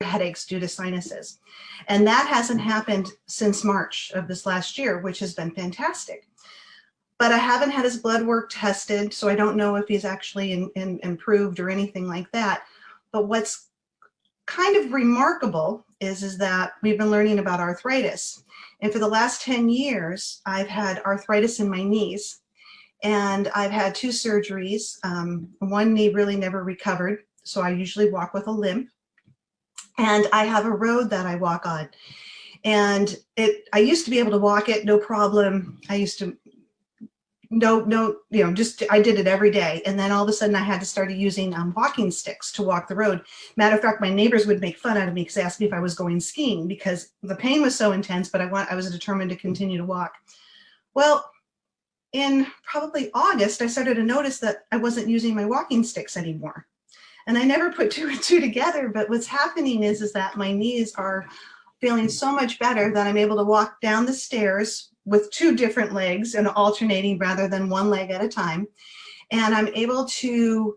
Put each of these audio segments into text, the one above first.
headaches due to sinuses. And that hasn't happened since March of this last year, which has been fantastic. But I haven't had his blood work tested, so I don't know if he's actually improved or anything like that. But what's kind of remarkable is that we've been learning about arthritis. And for the last 10 years, I've had arthritis in my knees. And I've had 2 surgeries. One knee really never recovered, so I usually walk with a limp. And I have a road that I walk on. And I used to be able to walk it, no problem. I used to, I did it every day. And then all of a sudden I had to start using walking sticks to walk the road. Matter of fact, my neighbors would make fun out of me because they asked me if I was going skiing because the pain was so intense, but I was determined to continue to walk. Well, in probably August, I started to notice that I wasn't using my walking sticks anymore. And I never put 2 and 2 together, but what's happening is that my knees are feeling so much better that I'm able to walk down the stairs with 2 different legs and alternating rather than 1 leg at a time. And I'm able to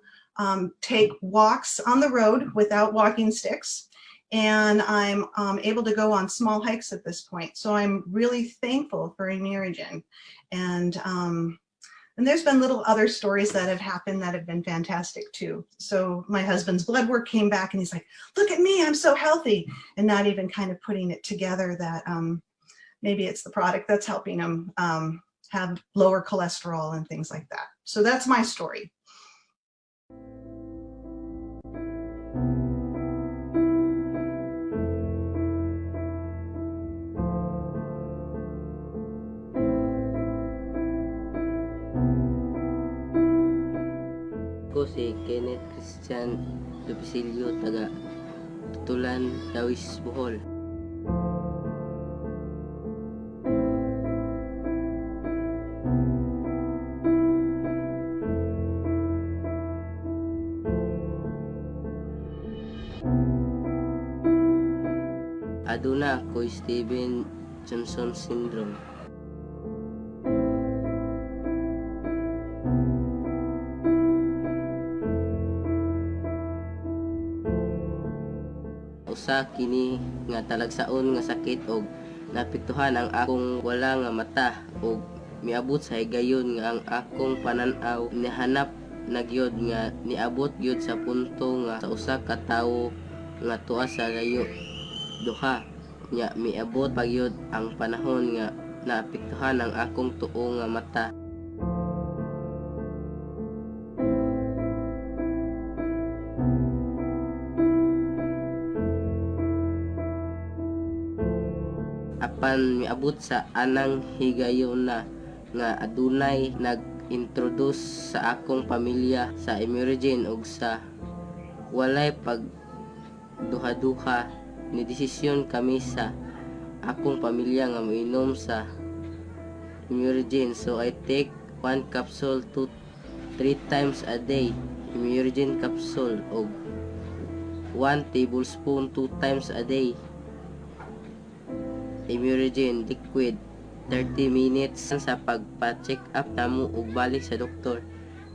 take walks on the road without walking sticks. And I'm able to go on small hikes at this point. So I'm really thankful for Imuregen. And there's been little other stories that have happened that have been fantastic too. So my husband's blood work came back and he's like, look at me, I'm so healthy. And not even kind of putting it together that maybe it's the product that's helping him have lower cholesterol and things like that. So that's my story. Ako si Kenneth Christian Lupisilio, taga Tutulan, Dawis, Bohol. Aduna ako Steven Johnson syndrome. Usa kini nga talagsaon nga sakit og napiktuhan ang akong wala nga mata og miabot sa higayon nga ang akong panan-aw nihanap na gyud nga niabot gyud sa punto nga sa usa ka tawo nga tuwa sa layo duha nya miabot pa gyud ang panahon nga naapektuhan ang akong tuo nga mata. Apan miabot sa anang higayon na nga adunay nag-introduce sa akong pamilya sa Imuregen ug sa walay pagduha-duha ni desisyon kami sa akong pamilya nga moinom sa Imuregen. So I take 1 capsule to 3 times a day, Imuregen capsule, og 1 tablespoon 2 times a day Imuregen liquid. 30 minutes sa pagpa-check up namo ug balik sa doktor.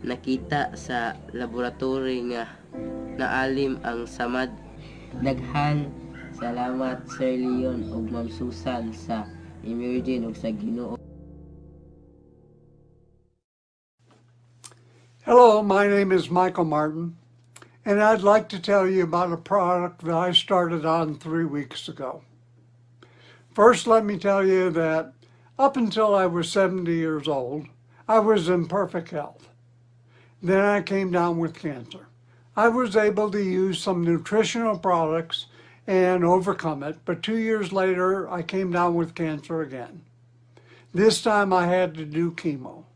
Nakita sa laboratory nga naalim ang samad. Daghan salamat Sir Leon ug Ma'am Susan sa Imuregen ug sa Ginoo. Hello, my name is Michael Martin, and I'd like to tell you about a product that I started on 3 weeks ago. First, let me tell you that up until I was 70 years old, I was in perfect health. Then I came down with cancer. I was able to use some nutritional products and overcome it, but 2 years later, I came down with cancer again. This time I had to do chemo.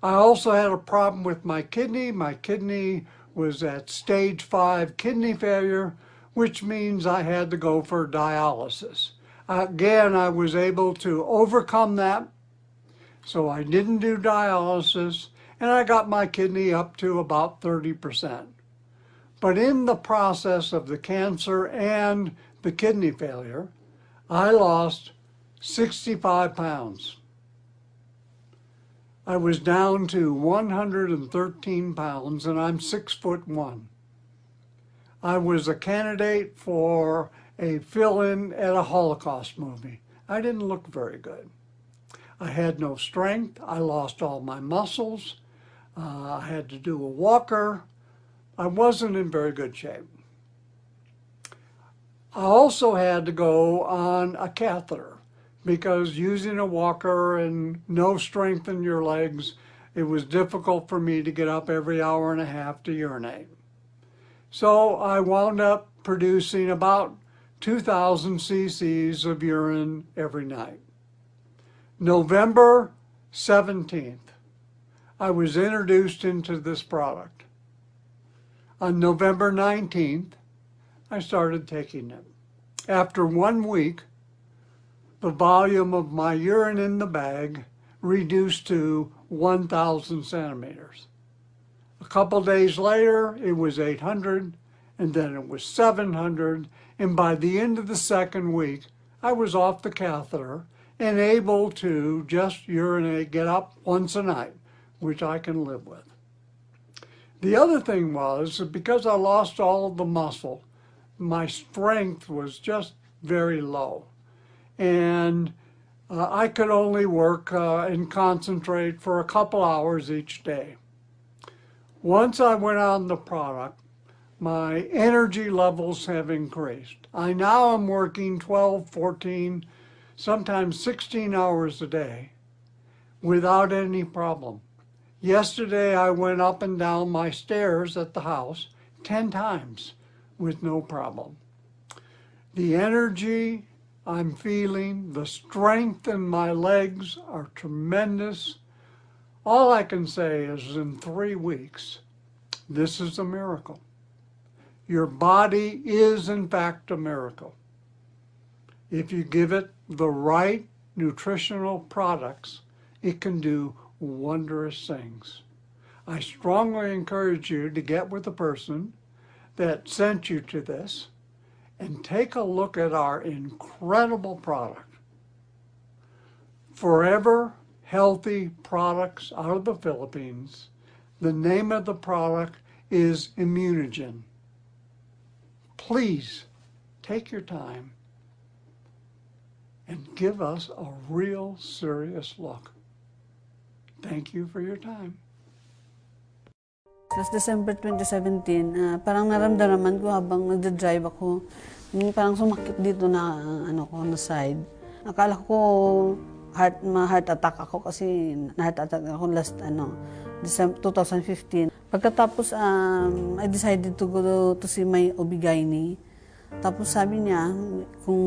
I also had a problem with my kidney. My kidney was at stage 5 kidney failure, which means I had to go for dialysis. Again, I was able to overcome that, so I didn't do dialysis, and I got my kidney up to about 30%. But in the process of the cancer and the kidney failure, I lost 65 pounds. I was down to 113 pounds, and I'm 6'1". I was a candidate for a fill-in at a Holocaust movie. I didn't look very good. I had no strength. I lost all my muscles. I had to do a walker. I wasn't in very good shape. I also had to go on a catheter because using a walker and no strength in your legs, it was difficult for me to get up every hour and a half to urinate. So I wound up producing about 2,000 cc's of urine every night. November 17th, I was introduced into this product. On November 19th, I started taking it. After 1 week, the volume of my urine in the bag reduced to 1,000 centimeters. A couple days later, it was 800, and then it was 700, and by the end of the second week, I was off the catheter and able to just urinate, get up once a night, which I can live with. The other thing was, because I lost all of the muscle, my strength was just very low. And I could only work and concentrate for a couple hours each day. Once I went on the product, my energy levels have increased. I now am working 12, 14, sometimes 16 hours a day without any problem. Yesterday I went up and down my stairs at the house 10 times with no problem. The energy I'm feeling, the strength in my legs are tremendous. All I can say is in 3 weeks, this is a miracle. Your body is in fact a miracle. If you give it the right nutritional products, it can do wondrous things. I strongly encourage you to get with the person that sent you to this and take a look at our incredible product. Forever Healthy Products out of the Philippines. The name of the product is Imuregen. Please take your time and give us a real serious look. Thank you for your time. Last December 2017, parang naramdaman ko habang nagda-drive ako, parang sumakit dito na na side. Akala ko heart attack ako kasi na-heart attack ako last December 2015. Pagkatapos I decided to go to see my OB-GYN. Tapos sabi niya kung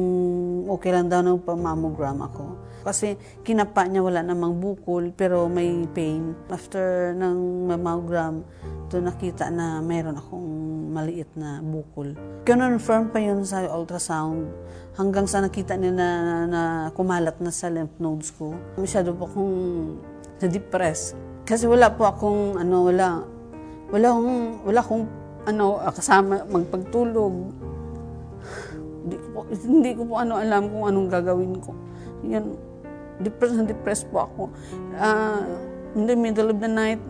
okay lang daw ng mammogram ako. Kasi kinapa niya wala namang bukol pero may pain. After ng mammogram, to nakita na mayroon akong maliit na bukol. Confirm pa yun sa ultrasound hanggang sa nakita niya na kumalat na sa lymph nodes ko. Masyado po akong na-depress. Kasi wala po akong wala akong kasama magpagtulog. Hindi ko po alam kung anong gagawin ko. Yan, depressed po ako. In the middle of the night,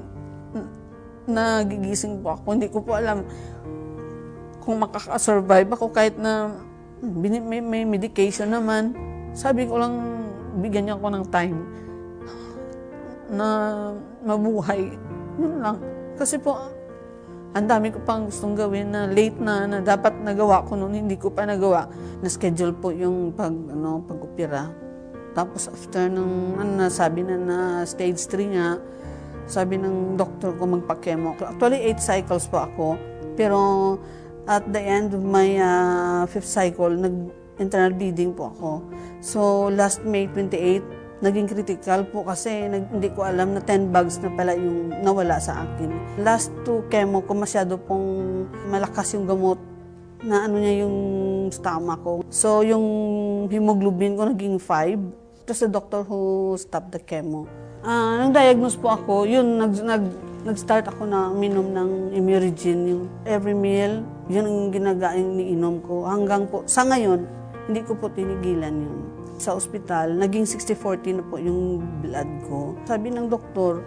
nagigising po ako. Hindi ko po alam kung makakasurvive ako kahit na may medication naman. Sabi ko lang, bigyan niya ako ng time na mabuhay. Yun lang. Kasi po, ang dami ko pang gustong gawin na late na dapat nagawa ko noon, hindi ko pa nagawa. Na-schedule po yung pag-opera. Tapos after nung sabi na stage 3 nga, sabi ng doktor ko magpa-chemo. Actually 8 cycles po ako. Pero at the end of my 5th cycle, nag-internal bleeding po ako. So last May 28, naging critical po kasi hindi ko alam na 10 bags na pala yung nawala sa akin. Last 2 chemo ko, masyado pong malakas yung gamot na niya yung stomach ko. So yung hemoglobin ko naging 5. It was the doctor who stopped the chemo. Nung diagnose po ako, yun, nag-start ako na uminom ng Imuregen. Yung every meal, yun ang iniinom ko. Hanggang po, sa ngayon, hindi ko po tinigilan yun. Sa ospital, naging 60-40 na po yung blood ko. Sabi ng doktor,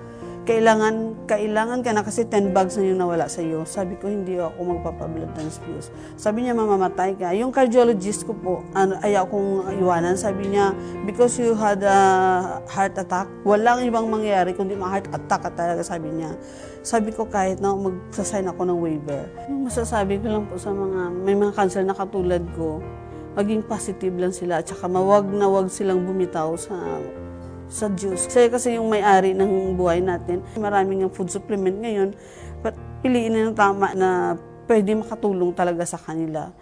kailangan ka na kasi 10 bags na yung nawala sa iyo. Sabi ko, hindi ako magpapa-blood transfuse. Sabi niya, mamamatay ka. Yung cardiologist ko po, ayaw kong iwanan. Sabi niya, because you had a heart attack, walang ibang mangyayari kundi heart attack ka talaga, sabi niya. Sabi ko, kahit na magsasign ako ng waiver. Yung masasabi ko lang po sa may mga cancer na katulad ko, maging positive lang sila at saka wag silang bumitaw sa Diyos. Kasi yung may-ari ng buhay natin, maraming food supplement ngayon, but piliin na ng tama na pwede makatulong talaga sa kanila.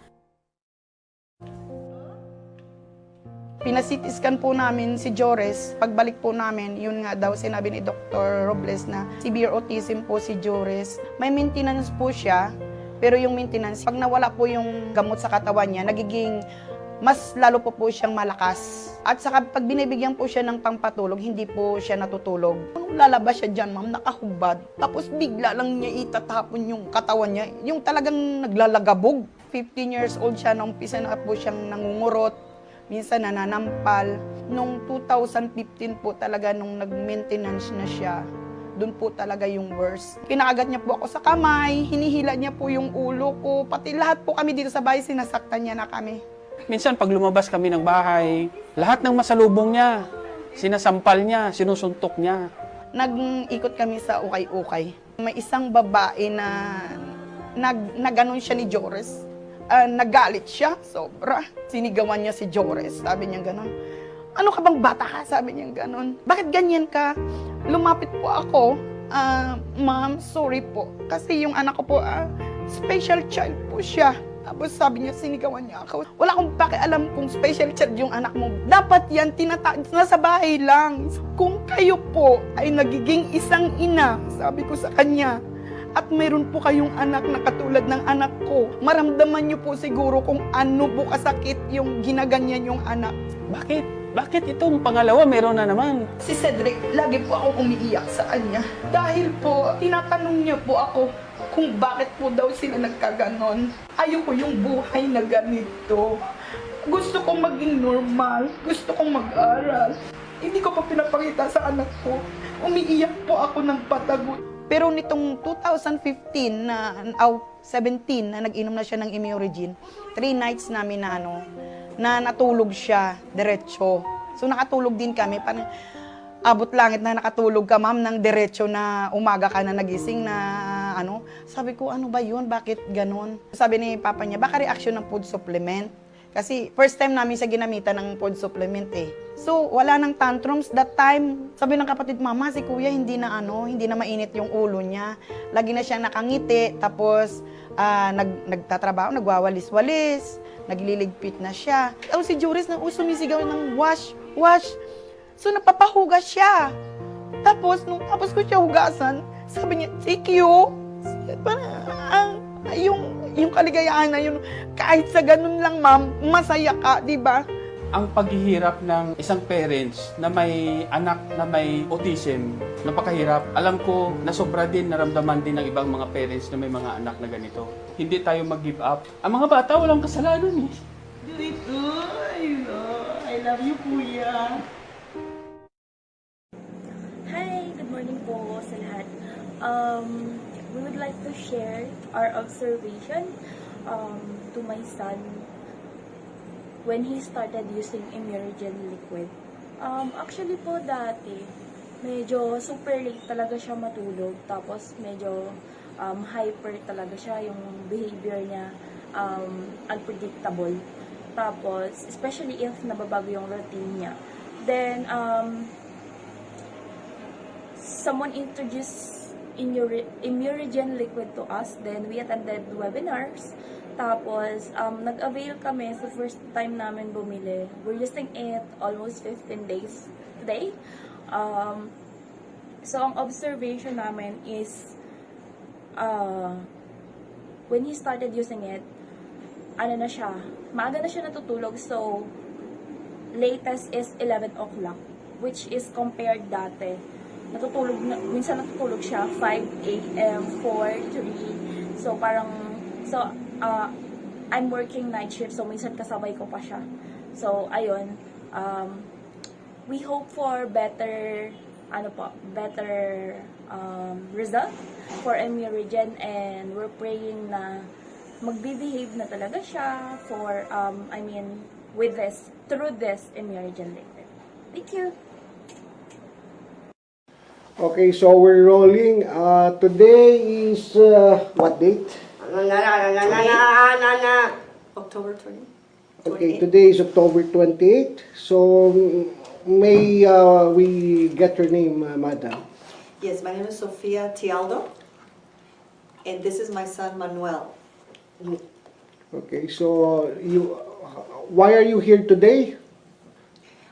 Pinasitiskan po namin si Jores. Pagbalik po namin, yun nga daw sinabi ni Dr. Robles na severe autism po si Jores. May maintenance po siya, pero yung maintenance, pag nawala po yung gamot sa katawan niya, nagiging mas lalo po siyang malakas. At saka pag binibigyan po siya ng pangpatulog, hindi po siya natutulog. Nung lalabas siya dyan, ma'am, nakahubad. Tapos bigla lang niya itatapon yung katawan niya. Yung talagang naglalagabog. 15 years old siya, nung umpisa na po siyang nangungurot. Minsan nananampal. Nung 2015 po talaga, nung nag-maintenance na siya, doon po talaga yung worst. Kinakagat niya po ako sa kamay, hinihila niya po yung ulo ko, pati lahat po kami dito sa bahay, sinasaktan niya na kami. Minsan pag lumabas kami ng bahay, lahat ng masalubong niya, sinasampal niya, sinusuntok niya. Nag-ikot kami sa ukay-ukay. May isang babae na naganon siya ni Jores. Nagalit siya, sobra. Sinigawan niya si Jores, sabi niya ganon. Ano ka bang bata ka? Sabi niya ganon. Bakit ganyan ka? Lumapit po ako. Ma'am, sorry po. Kasi yung anak ko po, special child po siya. Tapos sabi niya, sinigawan niya ako. Wala akong pakialam kung special child yung anak mo. Dapat yan, nasa bahay lang. Kung kayo po ay nagiging isang ina, sabi ko sa kanya, at mayroon po kayong anak na katulad ng anak ko, maramdaman niyo po siguro kung ano po kasakit yung ginaganyan yung anak. Bakit? Bakit itong pangalawa meron na naman? Si Cedric, lagi po akong umiiyak sa kanya. Dahil po, tinatanong niya po ako kung bakit po daw sila nagkaganon. Ayoko yung buhay na ganito. Gusto kong maging normal. Gusto kong mag-aral. Hindi ko pa pinapakita sa anak ko. Umiiyak po ako ng patagot. Pero nitong 2015 17 na nag-inom na siya ng Imuregen, 3 nights namin na natulog siya diretso. So nakatulog din kami. Parang abot langit na nakatulog ka, ma'am, ng diretso na umaga ka na nagising na Sabi ko, ano ba yun? Bakit ganon? Sabi ni papa niya, baka reaction ng food supplement. Kasi first time namin sa ginamitan ng food supplement eh. So wala nang tantrums that time. Sabi ng kapatid, mama, si kuya hindi na mainit yung ulo niya. Lagi na siyang nakangiti, tapos nagtatrabaho, nagwawalis-walis, nagliligpit na siya. Si Juris na sumisigaw ng wash. So napapahugas siya. Tapos ko siya hugasan, sabi niya, thank you. Parang, yung kaligayahan na yun, kahit sa ganun lang, ma'am, masaya ka, di ba? Ang paghihirap ng isang parents na may anak na may autism, napakahirap. Alam ko, nasobra din, naramdaman din ng ibang mga parents na may mga anak na ganito. Hindi tayo mag-give up. Ang mga bata, walang kasalanan eh. Dito, I love you, kuya. Hi, good morning po sa lahat. We would like to share our observation to my son when he started using Imuregen liquid. Actually po dati, medyo super late talaga siya matulog, tapos medyo hyper talaga siya, yung behavior niya unpredictable. Tapos, especially if nababago yung routine niya. Then, someone introduced Imuregen liquid to us. Then, we attended webinars. Tapos, nag-avail kami sa first time namin bumili. We're using it almost 15 days today. So, ang observation namin is, when he started using it, maaga na siya natutulog. So, latest is 11 o'clock, which is compared dati. Minsan natutulog siya 5 a.m., 4, 3. So, I'm working night shift, so minsan kasabay ko pa siya. So, ayun, we hope for better ano po, better result for Imuregen, and we're praying na magbe-behave na talaga siya for, with this, through this Imuregen later. Thank you! Okay, so we're rolling. Today is what date? October 20. Okay, today is October 28th. So may we get your name, Madam? Yes, my name is Sofia Tialdo, and this is my son Manuel. Okay, so why are you here today?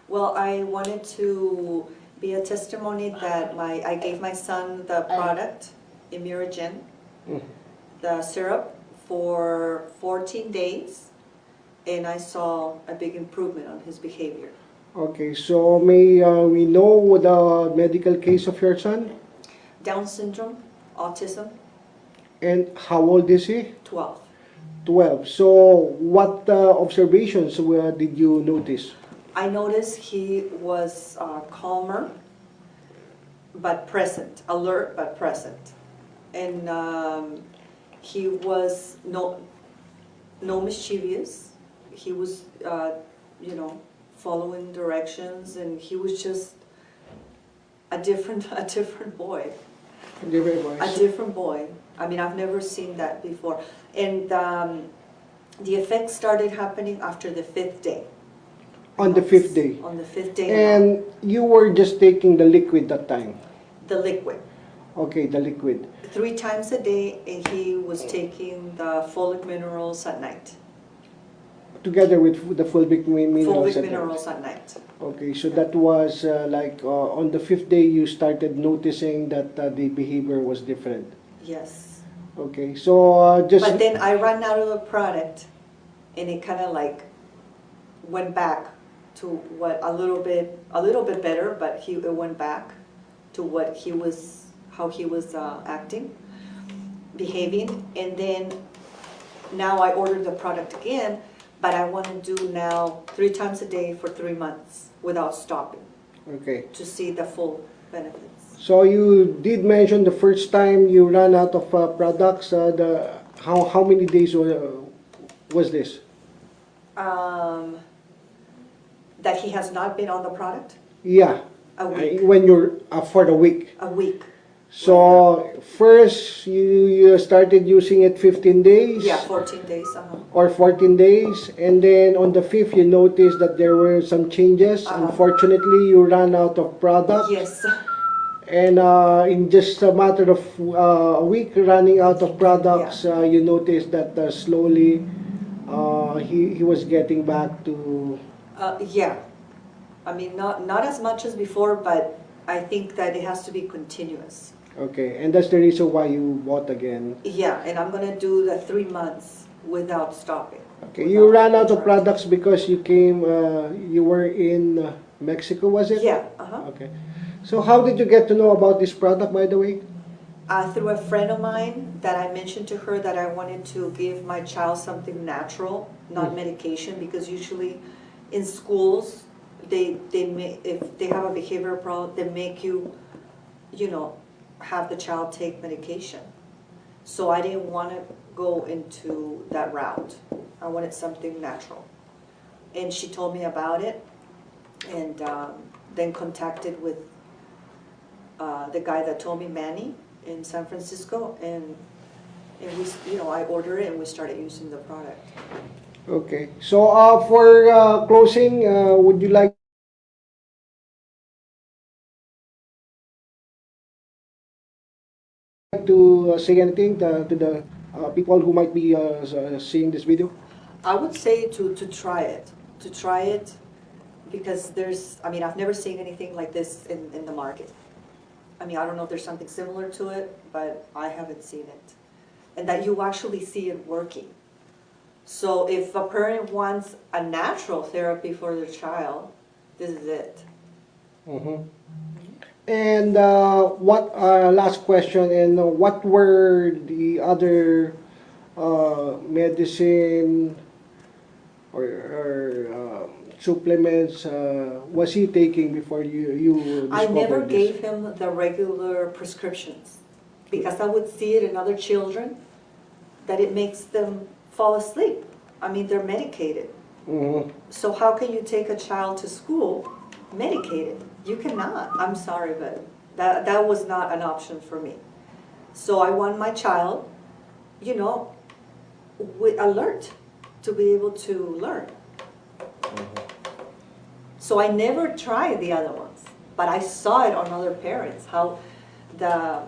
Well, I wanted to be a testimony that I gave my son the product, Imuregen, the syrup, for 14 days, and I saw a big improvement on his behavior. Okay, so may we know the medical case of your son? Down syndrome, autism, And how old is he? 12. 12. So what observations did you notice? I noticed he was calmer, but present, alert but present. And he was no mischievous. He was, following directions, and he was just a different boy. A different boy. I mean, I've never seen that before. And the effects started happening after the 5th day. On the 5th day? On the 5th day. And you were just taking the liquid that time? The liquid. Okay, the liquid. 3 times a day, and he was taking the folic minerals at night. Together with the fulvic minerals? Fulvic minerals at night. Okay, so that was on the 5th day you started noticing that the behavior was different? Yes. Okay, so But then I ran out of the product, and it kind of went back to what a little bit better, but it went back to what how he was acting, behaving, and then now I ordered the product again, but I want to do now 3 times a day for 3 months without stopping. Okay. To see the full benefits. So you did mention the first time you ran out of products. How many days was this? That he has not been on the product? Yeah. A week. When you're for the week. A week. So first you started using it 15 days? Yeah, 14 days. Or 14 days, and then on the 5th you noticed that there were some changes. Unfortunately, you ran out of product. Yes. And in just a matter of a week running out of products, you noticed that slowly he was getting back to... Yeah. I mean, not as much as before, but I think that it has to be continuous. Okay, and that's the reason why you bought again. Yeah, and I'm going to do the 3 months without stopping. Okay, you ran out of products because you were in Mexico, was it? Yeah. Okay. So how did you get to know about this product, by the way? Through a friend of mine that I mentioned to her that I wanted to give my child something natural, not medication, because usually in schools, if they have a behavioral problem, they make you, have the child take medication. So I didn't want to go into that route. I wanted something natural. And she told me about it, and then contacted with the guy that told me, Manny, in San Francisco, and we, I ordered it and we started using the product. Okay. So for closing, would you like to say anything to the people who might be seeing this video? I would say to try it. To try it because I've never seen anything like this in the market. I don't know if there's something similar to it, but I haven't seen it. And that you actually see it working. So if a parent wants a natural therapy for their child, this is it. Mm-hmm. And last question, and what were the other medicine or supplements was he taking before you I never discovered this? gave him the regular prescriptions because I would see it in other children that it makes them fall asleep. I mean, they're medicated. Mhm. So how can you take a child to school medicated? You cannot. I'm sorry, but that was not an option for me. So I want my child, you know, alert to be able to learn. So I never tried the other ones, but I saw it on other parents, how the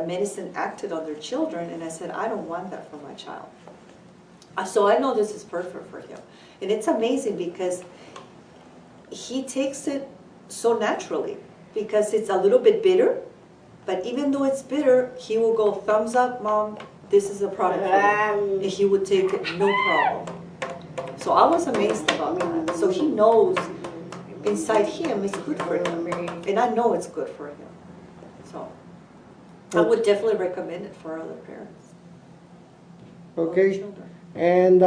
medicine acted on their children, and I said, I don't want that for my child. So I know this is perfect for him. And it's amazing because he takes it so naturally, because it's a little bit bitter, but even though it's bitter, he will go, thumbs up, Mom, this is a product for me. And he would take it, no problem. So I was amazed about that. So he knows inside him it's good for him. And I know it's good for him. So I would definitely recommend it for other parents. Okay. And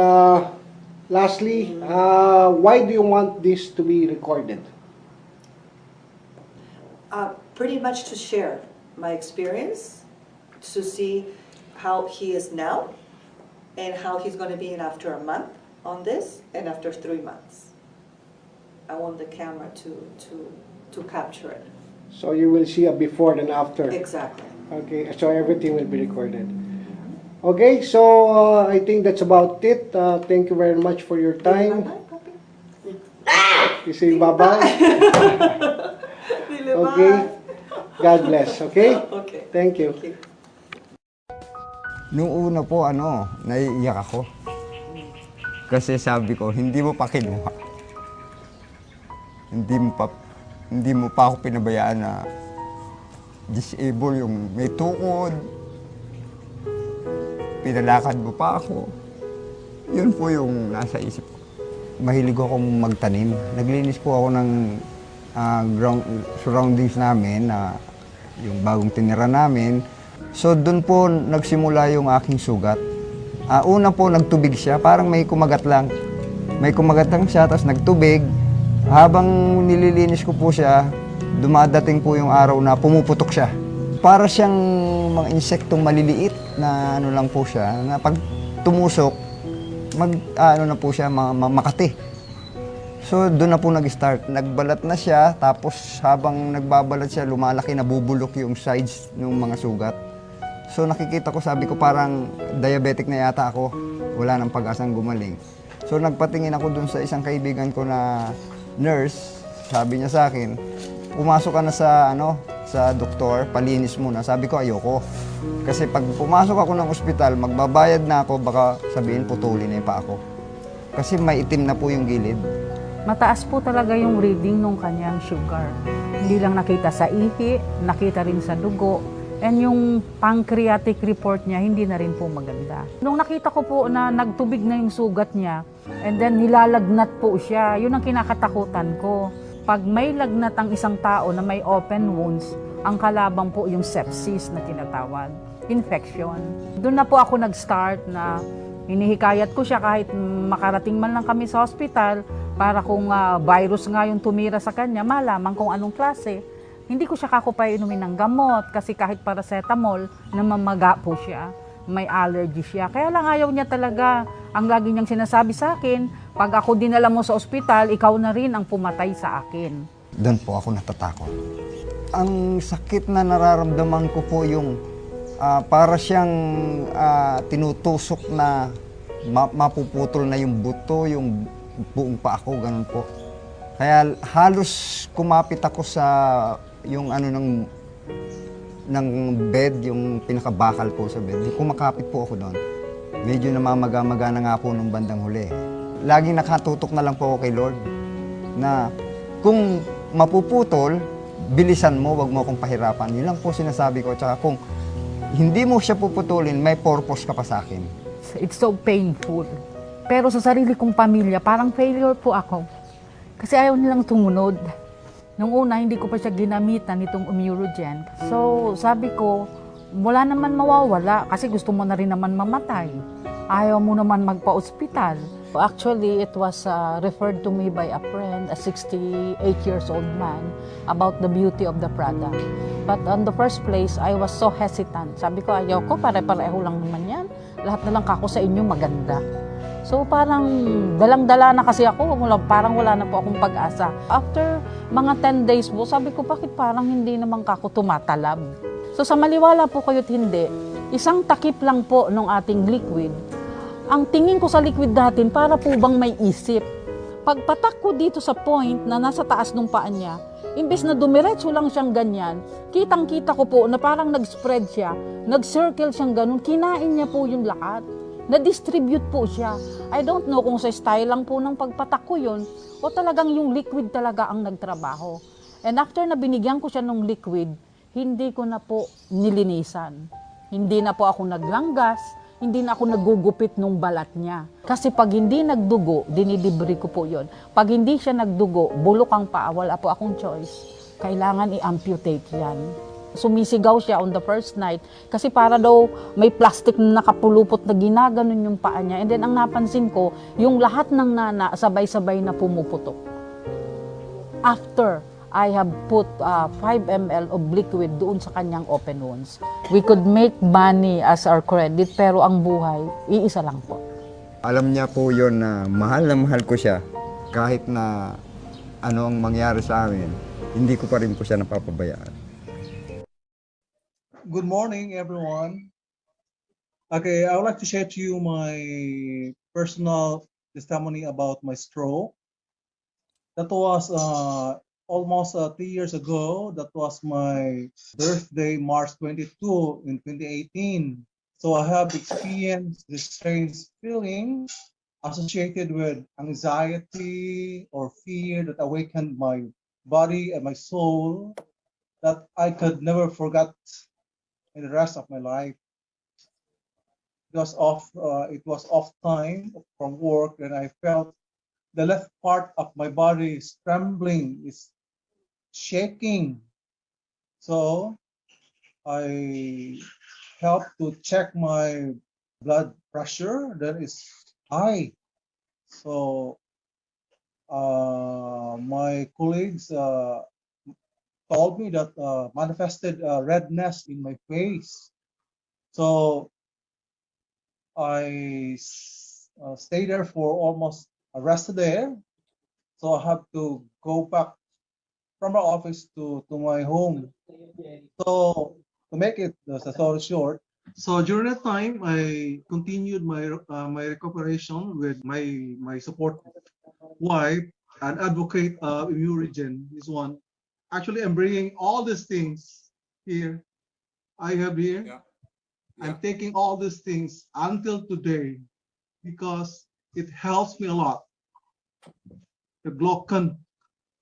lastly, why do you want this to be recorded? Pretty much to share my experience, to see how he is now, and how he's going to be in after a month on this, and after 3 months. I want the camera to capture it. So you will see a before and after. Exactly. Okay, so everything will be recorded. Okay, so I think that's about it. Thank you very much for your time. You say bye-bye? Okay. God bless, okay? Okay. Thank you. Nung una po, naiiyak ako. Kasi sabi ko, hindi mo pa kinuha. Hindi mo pa ako pinabayaan na disable, yung may tukod. Pinalakad mo pa ako. Yun po yung nasa isip ko. Mahilig akong magtanim. Naglinis po ako ng surroundings namin, yung bagong tinira namin. So doon po nagsimula yung aking sugat. Una po nagtubig siya, parang may kumagat lang. May kumagat lang siya, tapos nagtubig. Habang nililinis ko po siya, dumadating po yung araw na pumuputok siya. Para siyang mga insektong maliliit na lang po siya, na pag tumusok, na po siya, makati. So doon na po nag-start. Nagbalat na siya, tapos habang nagbabalat siya, lumalaki, nabubulok yung sides ng mga sugat. So nakikita ko, sabi ko parang diabetic na yata ako. Wala nang pag-asang gumaling. So nagpatingin ako dun sa isang kaibigan ko na nurse. Sabi niya sa akin, pumasok ka na sa doktor, palinis muna. Sabi ko, ayoko. Kasi pag pumasok ako ng ospital, magbabayad na ako, baka sabihin putulin na yung pa ako. Kasi may itim na po yung gilid. Mataas po talaga yung reading nung kanyang sugar. Hindi lang nakita sa ihi, nakita rin sa dugo. And yung pancreatic report niya, hindi na rin po maganda. Nung nakita ko po na nagtubig na yung sugat niya, and then nilalagnat po siya, yun ang kinakatakutan ko. Pag may lagnat ang isang tao na may open wounds, ang kalabang po yung sepsis na tinatawag, infection. Doon na po ako nag-start na hinihikayat ko siya kahit makarating man lang kami sa hospital para kung virus nga yung tumira sa kanya, malaman kung anong klase. Hindi ko siya kakupay inumin ng gamot kasi kahit paracetamol, namamaga po siya. May allergy siya. Kaya lang ayaw niya talaga. Ang lagi niyang sinasabi sa akin, pag ako dinala mo sa ospital, ikaw na rin ang pumatay sa akin. Doon po ako natatakot. Ang sakit na nararamdaman ko po yung para siyang tinutusok na mapuputol na yung buto, yung buong pa ako, ganun po. Kaya halos kumapit ako sa yung ng bed, yung pinakabakal po sa bed. Kumakapit po ako doon. Medyo namamaga-maga na nga po nung bandang huli. Laging nakatutok na lang po ako kay Lord na kung mapuputol, bilisan mo, wag mo akong pahirapan. Yun lang po sinasabi ko. Tsaka kung hindi mo siya puputulin, may purpose ka pa sa akin. It's so painful. Pero sa sarili kong pamilya, parang failure po ako. Kasi ayaw nilang tumunod. Nung una, hindi ko pa siya ginamitan nitong Imuregen. So, sabi ko, wala naman mawawala kasi gusto mo na rin naman mamatay. Ayaw mo naman magpa-ospital. Actually, it was referred to me by a friend, a 68 years old man, about the beauty of the product. But on the first place, I was so hesitant. Sabi ko, ayaw ko, pare-pareho lang naman yan. Lahat na lang kako sa inyo maganda. So parang dalang-dala na kasi ako, parang wala na po akong pag-asa. After mga 10 days po, sabi ko, bakit parang hindi naman kako tumatalab? So sa maliwala po kayo't hindi, isang takip lang po ng ating liquid. Ang tingin ko sa liquid natin, para po bang may isip. Pagpatak ko dito sa point na nasa taas ng paa niya, imbes na dumiretso lang siyang ganyan, kitang-kita ko po na parang nag-spread siya, nag-circle siyang ganun, kinain niya po yung lahat. Na-distribute po siya. I don't know kung sa style lang po ng pagpatak ko yun o talagang yung liquid talaga ang nagtrabaho. And after na binigyan ko siya ng liquid, hindi ko na po nilinisan. Hindi na po ako naglanggas, hindi na ako nagugupit nung balat niya. Kasi pag hindi nagdugo, dinidibri ko po yun. Pag hindi siya nagdugo, bulok ang paa, wala po akong choice. Kailangan i-amputate yan. Sumisigaw siya on the first night kasi para daw may plastic na nakapulupot na ginaganon yung paa niya. And then ang napansin ko, yung lahat ng nana sabay-sabay na pumuputok. After I have put 5 ml of liquid doon sa kanyang open wounds. We could make money as our credit pero ang buhay, iisa lang po. Alam niya po yon na mahal ko siya. Kahit na ano ang mangyari sa amin, hindi ko pa rin po siya napapabayaan. Good morning, everyone. Okay, I would like to share to you my personal testimony about my stroke. That was almost 3 years ago. That was my birthday, March 22 in 2018. So I have experienced this strange feeling associated with anxiety or fear that awakened my body and my soul that I could never forget in the rest of my life. Because it was off time from work, and I felt the left part of my body is trembling, is shaking. So I helped to check my blood pressure that is high. So my colleagues told me that manifested redness in my face. So I stayed there for almost a rest there. So I have to go back from my office to my home. So to make it the story short, so during that time I continued my my recuperation with my support wife and advocate Imuregen. This one. Actually, I'm bringing all these things here. I have here. Yeah. I'm taking all these things until today because it helps me a lot. The Glocken,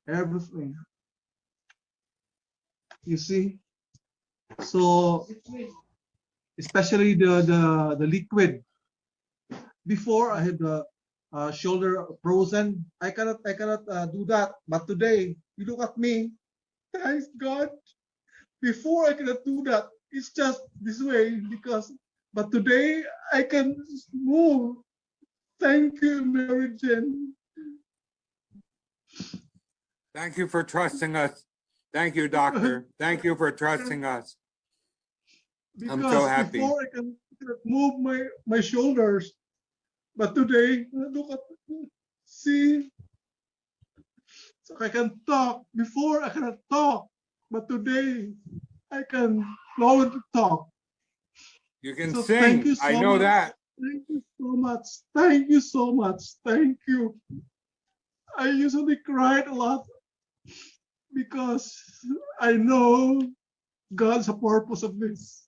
everything. You see? So, especially the liquid. Before I had the shoulder frozen. I cannot do that. But today, you look at me. Thanks God. Before I cannot do that. It's just this way but today I can move. Thank you, Mary Jane. Thank you for trusting us. Thank you, doctor. Thank you for trusting us. I'm so happy. Before I can move my shoulders, but today, look at see. So I can talk. Before I cannot talk, but today I can slowly talk. You can sing. Thank you so I know much. That. Thank you so much. Thank you so much. Thank you. I usually cried a lot because I know God's purpose of this.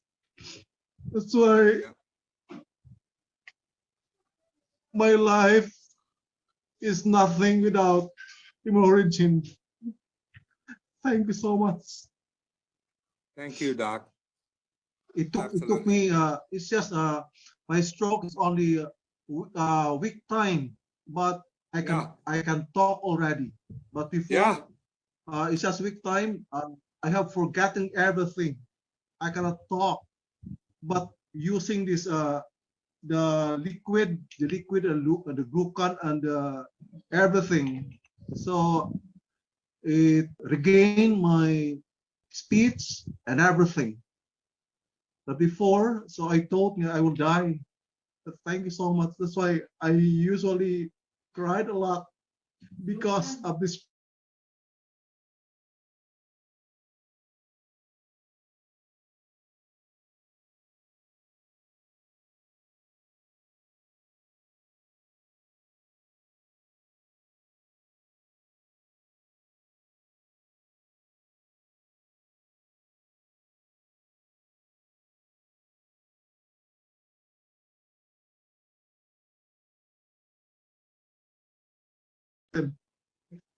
That's why my life is nothing without Imuregen. Thank you so much. Thank you, Doc. It took me. It's just my stroke is only week time, but I can talk already. But before, it's just week time. I have forgotten everything. I cannot talk, but using this the liquid, the glucon, and everything. So it regained my speech and everything. But before, so I thought I will die. But thank you so much. That's why I usually cried a lot because of this.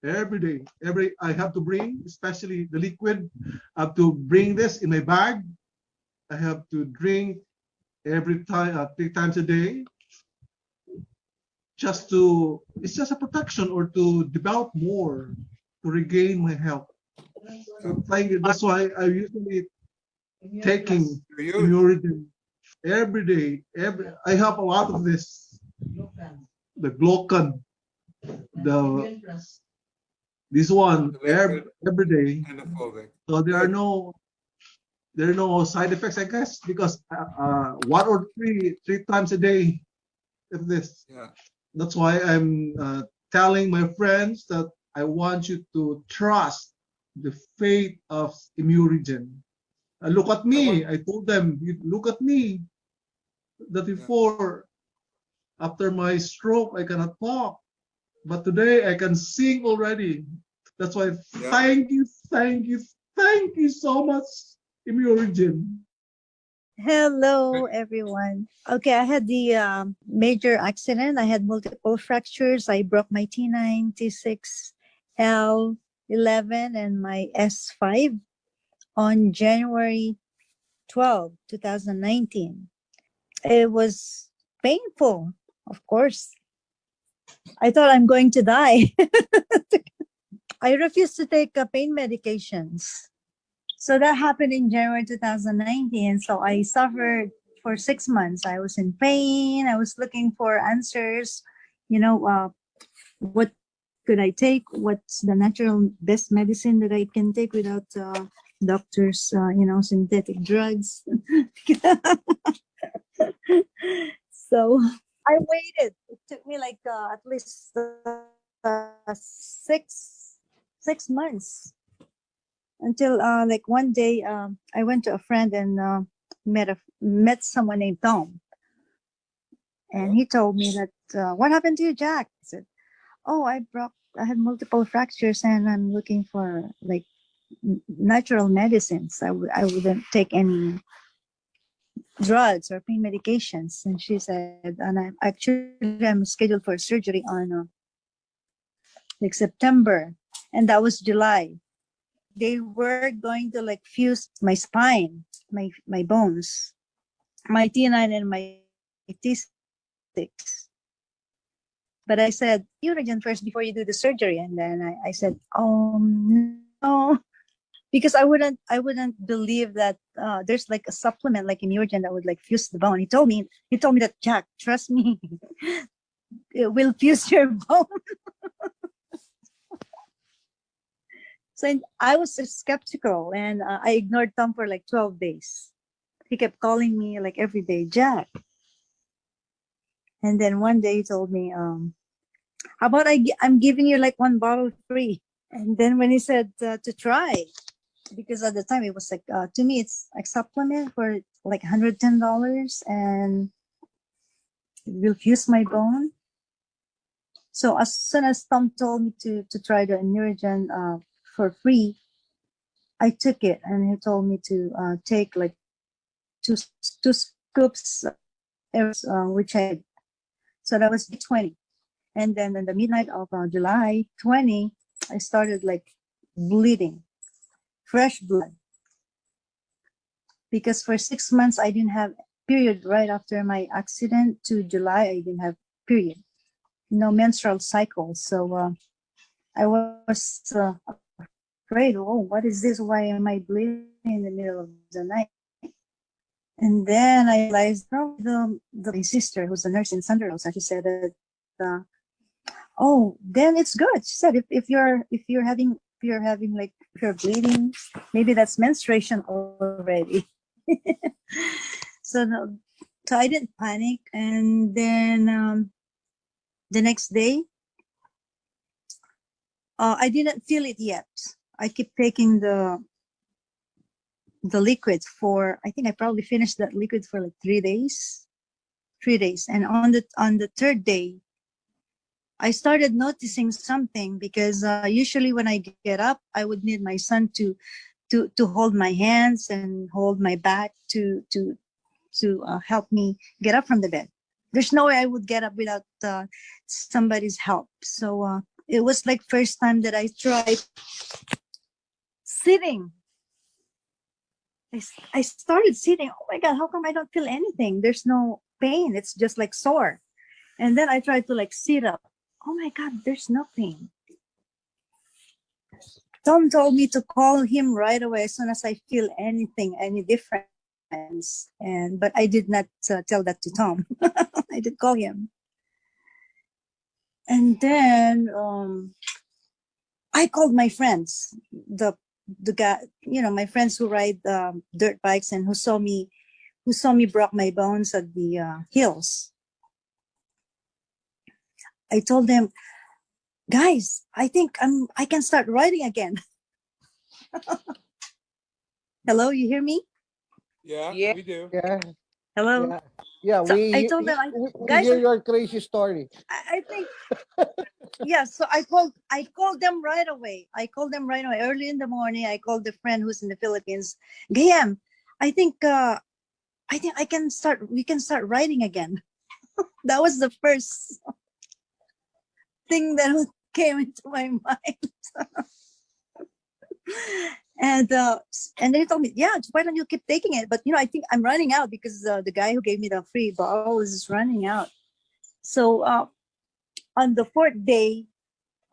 Every day, I have to bring, especially the liquid, I have to bring this in my bag. I have to drink every time, 3 times a day, it's just a protection or to develop more, to regain my health. So thank you. That's why I usually taking Imuregen every day. I have a lot of this, the Glocan, the this one every day. So there are no side effects, I guess, because 1 or 3 times a day of this. Yeah. That's why I'm telling my friends that I want you to trust the faith of Imuregen. Look at me. I told them, look at me. That before, after my stroke, I cannot talk. But today I can sing already. That's why thank you so much, Imuregen. Hello, everyone. Okay, I had the major accident. I had multiple fractures. I broke my T9, T6, L11, and my S5 on January 12, 2019. It was painful, of course. I thought I'm going to die. I refused to take pain medications. So that happened in January 2019. So I suffered for 6 months. I was in pain. I was looking for answers. What could I take? What's the natural best medicine that I can take without doctors, synthetic drugs? So I waited. It took me like at least 6 months. Until like one day I went to a friend and met someone named Tom, and he told me that what happened to you, Jack? I said, oh, I had multiple fractures and I'm looking for like natural medicines. I wouldn't take any drugs or pain medications. And she said, and I'm scheduled for surgery on like September, and that was July. They were going to like fuse my spine, my bones, my T9 and my T6. But I said, Imuregen first before you do the surgery. And then I said, no, because I wouldn't believe that there's like a supplement like Imuregen that would like fuse the bone. He told me that, Jack, trust me, it will fuse your bone. So I was skeptical, and I ignored Tom for like 12 days. He kept calling me like every day, Jack. And then one day he told me, how about I'm giving you like 1 bottle free. And then when he said to try, because at the time it was like, to me, it's like supplement for like $110 and it will fuse my bone. So as soon as Tom told me to try the Imuregen for free, I took it, and he told me to take like two scoops, which I did. So that was 20. And then in the midnight of July 20, I started like bleeding, fresh blood. Because for 6 months, I didn't have period. Right after my accident to July, I didn't have period. No menstrual cycle. So I was afraid, oh, what is this? Why am I bleeding in the middle of the night? And then I realized probably my sister, who's a nurse in Santa Rosa, she said that, oh, then it's good. She said if you're having like if you're bleeding, maybe that's menstruation already. So no, so I didn't panic, and then the next day, I didn't feel it yet. I keep taking the liquid for, I think I probably finished that liquid for like 3 days. 3 days, and on the third day, I started noticing something, because usually when I get up, I would need my son to hold my hands and hold my back to help me get up from the bed. There's no way I would get up without somebody's help. So it was like first time that I tried sitting. I started sitting. Oh my God, how come I don't feel anything? There's no pain. It's just like sore. And then I tried to like sit up. Oh my God, there's no pain. Tom told me to call him right away as soon as I feel anything, any difference. But I did not tell that to Tom. I did call him. And then I called my friends, the guy, my friends who ride dirt bikes and who saw me broke my bones at the hills. I told them, guys, I think I can start riding again. Hello, you hear me? Yeah, Yeah. we do. Yeah. Hello. Yeah. Yeah. So we I told them, we guys, hear your crazy story. I think, yeah. So I called them right away. Early in the morning. I called a friend who's in the Philippines. Gayam, I think we can start riding again. That was the first thing that came into my mind. And then he told me, yeah, why don't you keep taking it? But I think I'm running out, because the guy who gave me the free bottle is running out. So on the fourth day,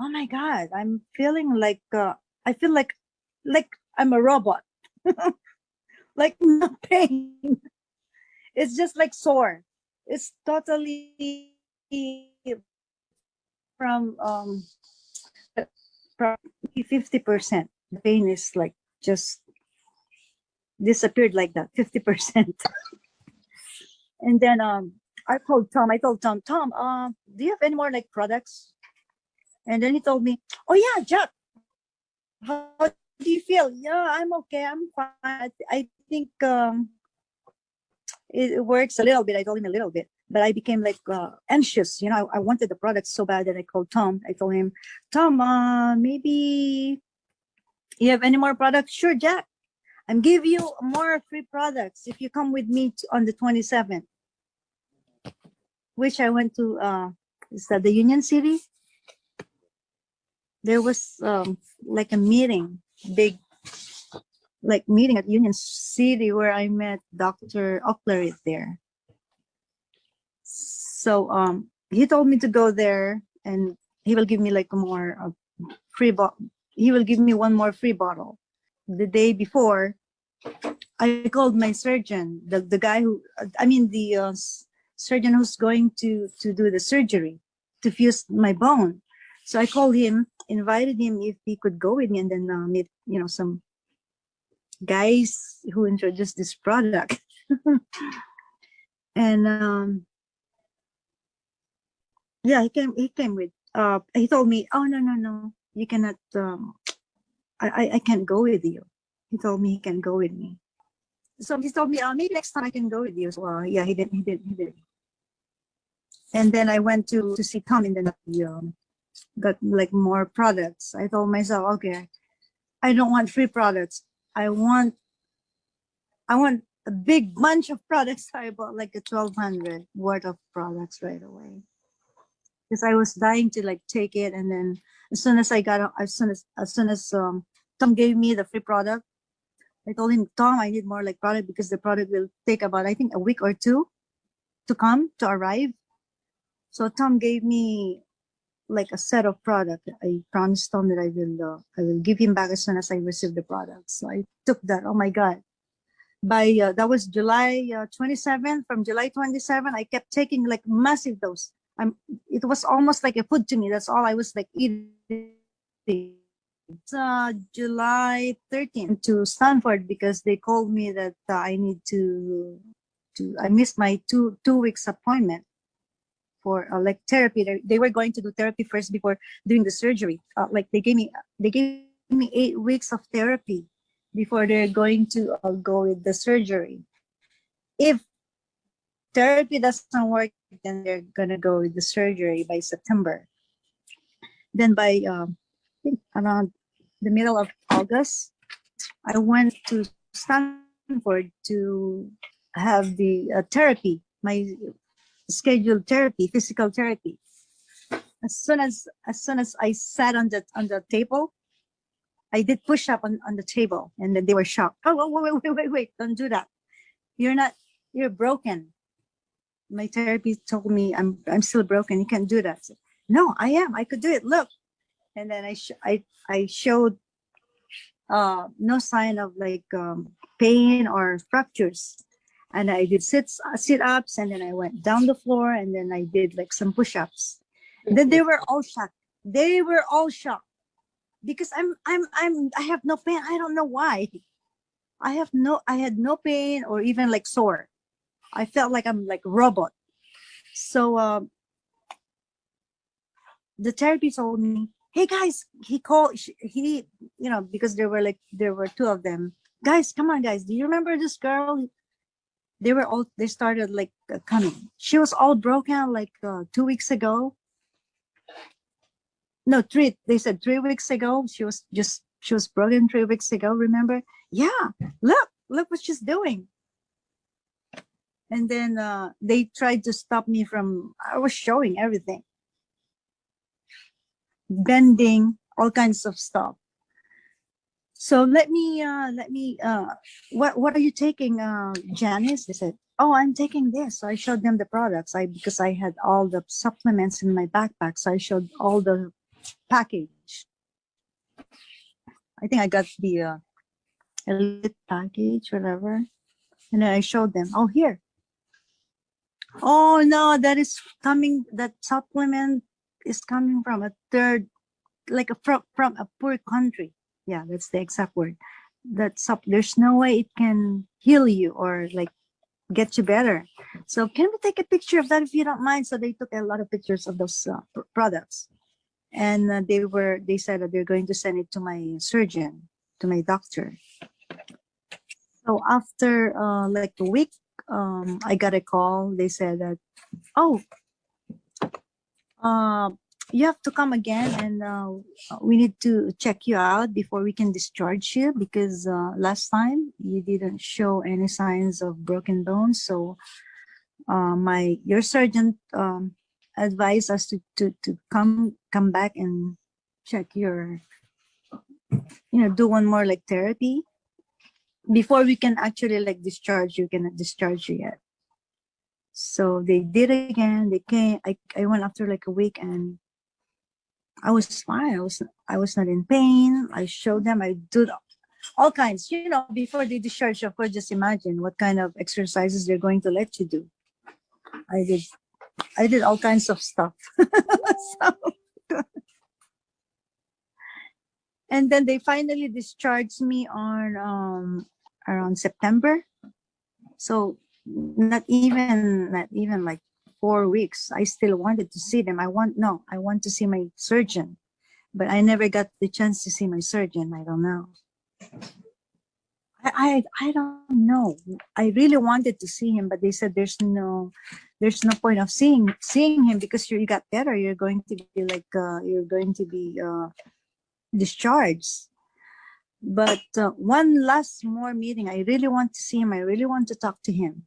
oh my God, I'm feeling like I feel like I'm a robot. Like no pain. It's just like sore. It's totally from 50%. The pain is like just disappeared like that, 50%. And then I called Tom. I told Tom, do you have any more like products? And then he told me, oh yeah, Jack, how do you feel? Yeah, I'm okay. I'm fine. I think it works a little bit. I told him a little bit, but I became like anxious. I wanted the product so bad that I called Tom. I told him, Tom, maybe you have any more products? Sure, Jack. I'm giving you more free products if you come with me on the 27th. Which I went to, is that the Union City? There was like a meeting, big like meeting at Union City, where I met Dr. Ockler there. So he told me to go there, and he will give me like more free bottle. He will give me one more free bottle. The day before, I called my surgeon, the guy who, the surgeon who's going to do the surgery to fuse my bone. So I called him, invited him if he could go with me, and then meet some guys who introduced this product. And yeah, he came with he told me, oh no, you cannot, I can't go with you. He told me he can go with me. So he told me, maybe next time I can go with you. So yeah, he did. And then I went to see Tom, and then got like more products. I told myself, okay, I don't want free products. I want a big bunch of products. I bought like a 1,200 worth of products right away, because I was dying to like take it. And then as soon as Tom gave me the free product, I told him, Tom, I need more like product, because the product will take about, I think, a week or two to arrive. So Tom gave me like a set of product. I promised Tom that I will give him back as soon as I receive the product. So I took that. Oh my God, by that was July 27. From July 27, I kept taking like massive dose. It was almost like a food to me. That's all I was like eating. July 13th to Stanford because they called me that I need to I missed my two weeks appointment for like therapy. They were going to do therapy first before doing the surgery. Like they gave me 8 weeks of therapy before they're going to go with the surgery. If therapy doesn't work, then they're gonna go with the surgery by September. Then by around the middle of August, I went to Stanford to have the therapy, my scheduled therapy, physical therapy. As soon as I sat on the table, I did push up on the table, and then they were shocked. Oh, wait, don't do that. You're broken. My therapist told me I'm still broken. You can't do that. So, no, I am. I could do it. Look. And then I showed no sign of like pain or fractures. And I did sit-ups, and then I went down the floor, and then I did like some push-ups. Then they were all shocked. They were all shocked because I have no pain. I don't know why. I had no pain or even like sore. I felt like I'm like a robot. So the therapist told me, "Hey guys," because there were two of them. Guys, come on, guys. Do you remember this girl? They started like coming. She was all broken like 2 weeks ago. No, they said 3 weeks ago. She was broken 3 weeks ago. Remember? Yeah. Look what she's doing. And then they tried to stop me from. I was showing everything, bending, all kinds of stuff. So let me. What are you taking, Janice? They said, "Oh, I'm taking this." So I showed them the products. Because I had all the supplements in my backpack, so I showed all the package. I think I got the elite package, whatever, and then I showed them. Oh, here. Oh no, that is coming. That supplement is coming from a third, like from a poor country. Yeah, that's the exact word. There's no way it can heal you or like get you better. So can we take a picture of that if you don't mind? So they took a lot of pictures of those products, and they said that they're going to send it to my surgeon, to my doctor. So after like a week, I got a call. They said that, "Oh, you have to come again, and we need to check you out before we can discharge you because last time you didn't show any signs of broken bones. So your surgeon advised us to come back and check your, do one more like therapy before we can actually like discharge you. Cannot discharge you yet." So they did it again. They came. I went after like a week, and I was fine. I was not in pain. I showed them. I did all kinds. Before they discharge, of course, just imagine what kind of exercises they're going to let you do. I did all kinds of stuff. And then they finally discharged me on around September. So not even like 4 weeks. I still wanted to see them. I want to see my surgeon, but I never got the chance to see my surgeon. I don't know. I don't know. I really wanted to see him, but they said there's no point of seeing him because you got better. You're going to be discharged. But one last more meeting. I really want to see him. I really want to talk to him.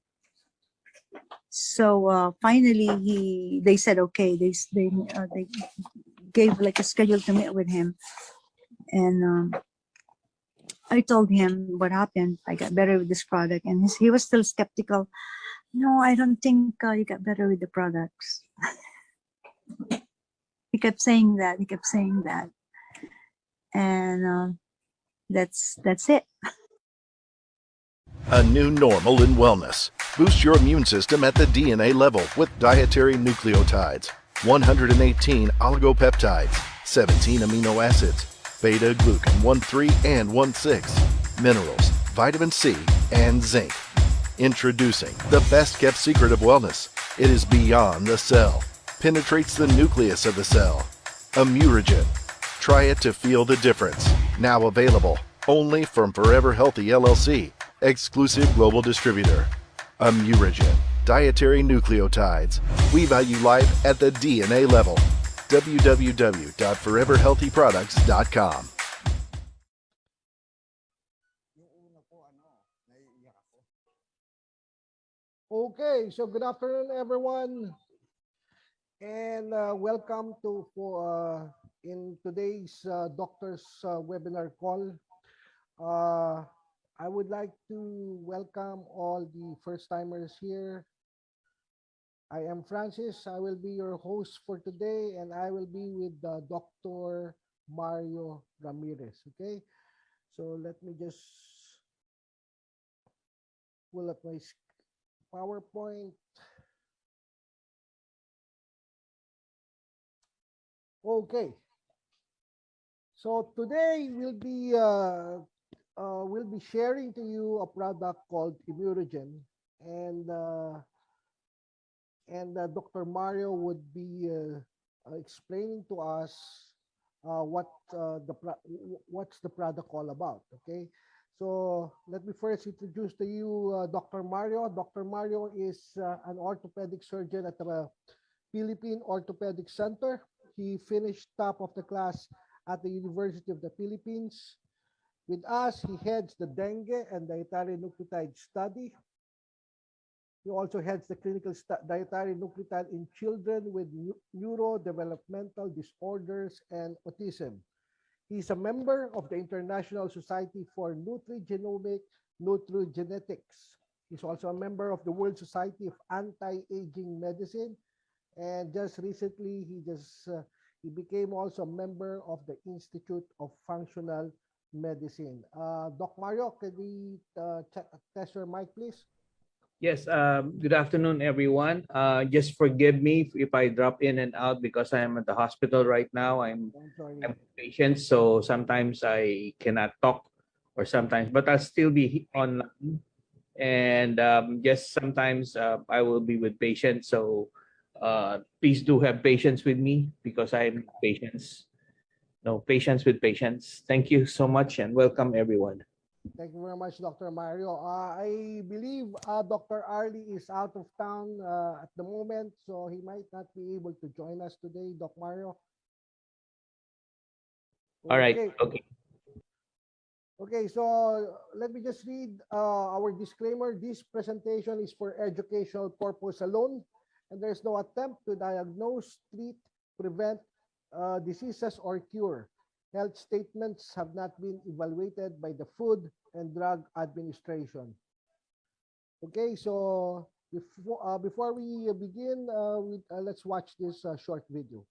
So finally, they said okay. They gave like a schedule to meet with him, and I told him what happened. I got better with this product, and he was still skeptical. No, I don't think you got better with the products. He kept saying that. And that's it. A new normal in wellness. Boost your immune system at the DNA level with dietary nucleotides, 118 oligopeptides, 17 amino acids, beta-glucan 1,3 and 1,6, minerals, vitamin C, and zinc. Introducing the best-kept secret of wellness. It is beyond the cell. Penetrates the nucleus of the cell. Imuregen. Try it to feel the difference. Now available only from Forever Healthy LLC, exclusive global distributor. Imuregen. Dietary nucleotides. We value life at the DNA level. www.foreverhealthyproducts.com. Okay, so good afternoon, everyone, and welcome to in today's doctor's webinar call. I would like to welcome all the first-timers here. I am Francis. I will be your host for today, and I will be with Dr. Mario Ramirez. Okay, so let me just pull up my PowerPoint. Okay. So today we'll be sharing to you a product called Imuregen, and Dr. Mario would be explaining to us what's the product all about. Okay. So let me first introduce to you Dr. Mario. Dr. Mario is an orthopedic surgeon at the Philippine Orthopedic Center. He finished top of the class at the University of the Philippines. With us, he heads the dengue and dietary nucleotide study. He also heads the clinical dietary nucleotide in children with neurodevelopmental disorders and autism. He's a member of the International Society for Nutrigenomic Nutrigenetics. He's also a member of the World Society of Anti-Aging Medicine. And just recently, he became also a member of the Institute of Functional Medicine. Doc Mario, can we test your mic, please? Yes, good afternoon, everyone. Just forgive me if I drop in and out because I am at the hospital right now. I'm a patient, so sometimes I cannot talk or sometimes, but I'll still be online. And just sometimes I will be with patients. So please do have patience with me because I'm patience. No, patience with patients. Thank you so much and welcome, everyone. Thank you very much, Dr. Mario. I believe Dr. Arlie is out of town at the moment, so he might not be able to join us today, Doc Mario. All right. Okay. Okay, so let me just read our disclaimer. This presentation is for educational purpose alone, and there's no attempt to diagnose, treat, prevent diseases or cure. Health statements have not been evaluated by the Food and Drug Administration. Okay, so before we begin, let's watch this short video.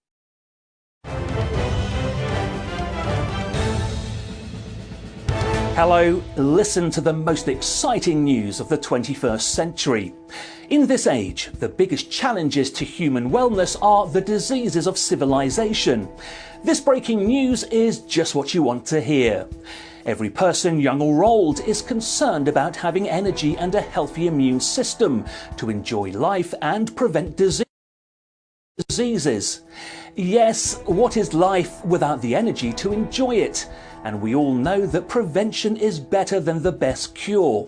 Hello, listen to the most exciting news of the 21st century. In this age, the biggest challenges to human wellness are the diseases of civilization. This breaking news is just what you want to hear. Every person, young or old, is concerned about having energy and a healthy immune system to enjoy life and prevent diseases. Yes, what is life without the energy to enjoy it? And we all know that prevention is better than the best cure.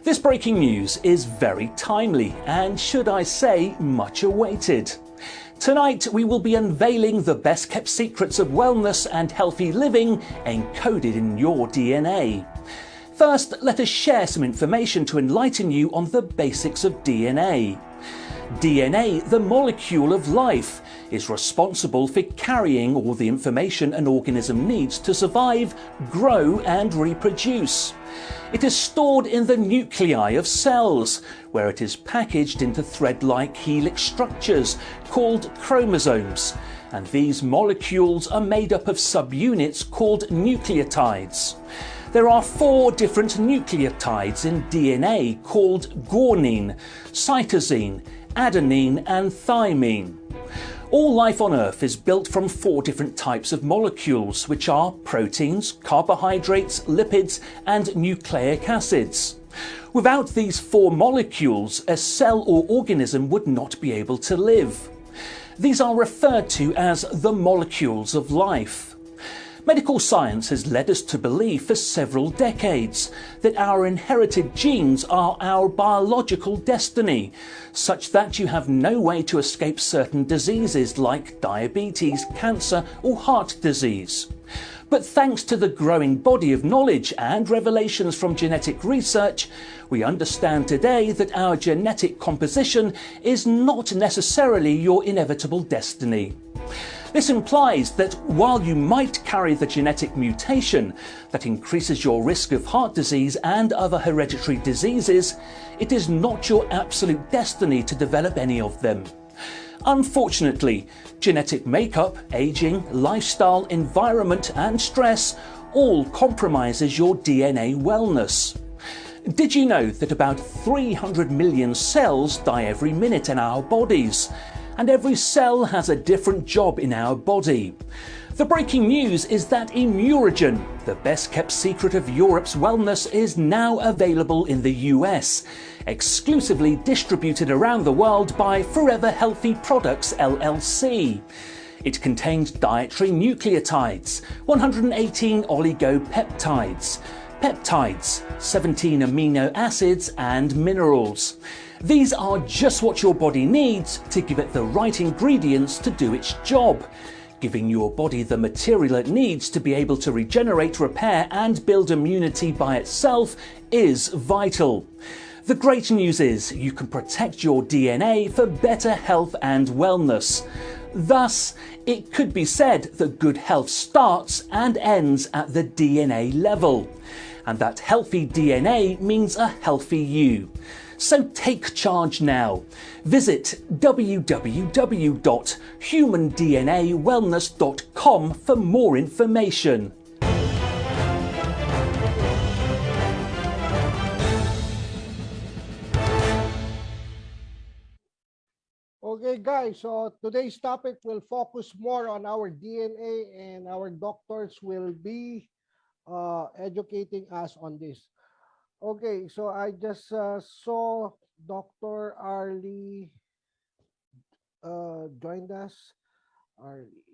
This breaking news is very timely and, should I say, much awaited. Tonight we will be unveiling the best kept secrets of wellness and healthy living encoded in your DNA. First, let us share some information to enlighten you on the basics of DNA. DNA, the molecule of life, is responsible for carrying all the information an organism needs to survive, grow and reproduce. It is stored in the nuclei of cells, where it is packaged into thread-like helix structures called chromosomes, and these molecules are made up of subunits called nucleotides. There are 4 different nucleotides in DNA called guanine, cytosine, adenine and thymine. All life on Earth is built from 4 different types of molecules, which are proteins, carbohydrates, lipids and nucleic acids. Without these 4 molecules, a cell or organism would not be able to live. These are referred to as the molecules of life. Medical science has led us to believe for several decades that our inherited genes are our biological destiny, such that you have no way to escape certain diseases like diabetes, cancer or heart disease. But thanks to the growing body of knowledge and revelations from genetic research, we understand today that our genetic composition is not necessarily your inevitable destiny. This implies that while you might carry the genetic mutation that increases your risk of heart disease and other hereditary diseases, it is not your absolute destiny to develop any of them. Unfortunately, genetic makeup, aging, lifestyle, environment and stress all compromises your DNA wellness. Did you know that about 300 million cells die every minute in our bodies? And every cell has a different job in our body. The breaking news is that Imuregen, the best kept secret of Europe's wellness, is now available in the US, exclusively distributed around the world by Forever Healthy Products LLC. It contains dietary nucleotides, 118 oligopeptides, peptides, 17 amino acids and minerals. These are just what your body needs to give it the right ingredients to do its job. Giving your body the material it needs to be able to regenerate, repair and build immunity by itself is vital. The great news is you can protect your DNA for better health and wellness. Thus, it could be said that good health starts and ends at the DNA level. And that healthy DNA means a healthy you. So take charge now. Visit www.humandnawellness.com for more information. Okay, guys, so today's topic will focus more on our DNA, and our doctors will be educating us on this. Okay, so I just saw Dr. Arlie joined us. Arlie.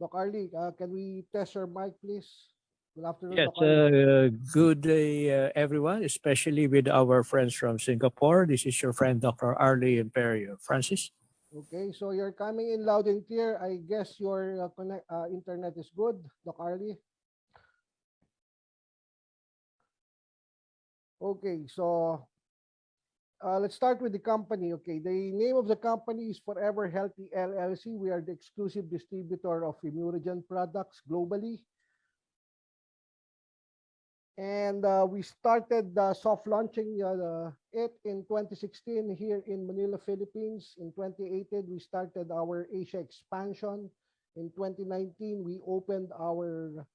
Doc Arlie, can we test your mic, please? Good afternoon, Yes, Doc Arlie. good day, everyone, especially with our friends from Singapore. This is your friend, Dr. Arlie Imperio. Francis? Okay, so you're coming in loud and clear. I guess your internet is good, Doc Arlie. Okay, so let's start with the company. Okay, the name of the company is Forever Healthy LLC. We are the exclusive distributor of Imuregen products globally. And we started soft launching it in 2016 here in Manila, Philippines. In 2018, we started our Asia expansion. In 2019, we opened our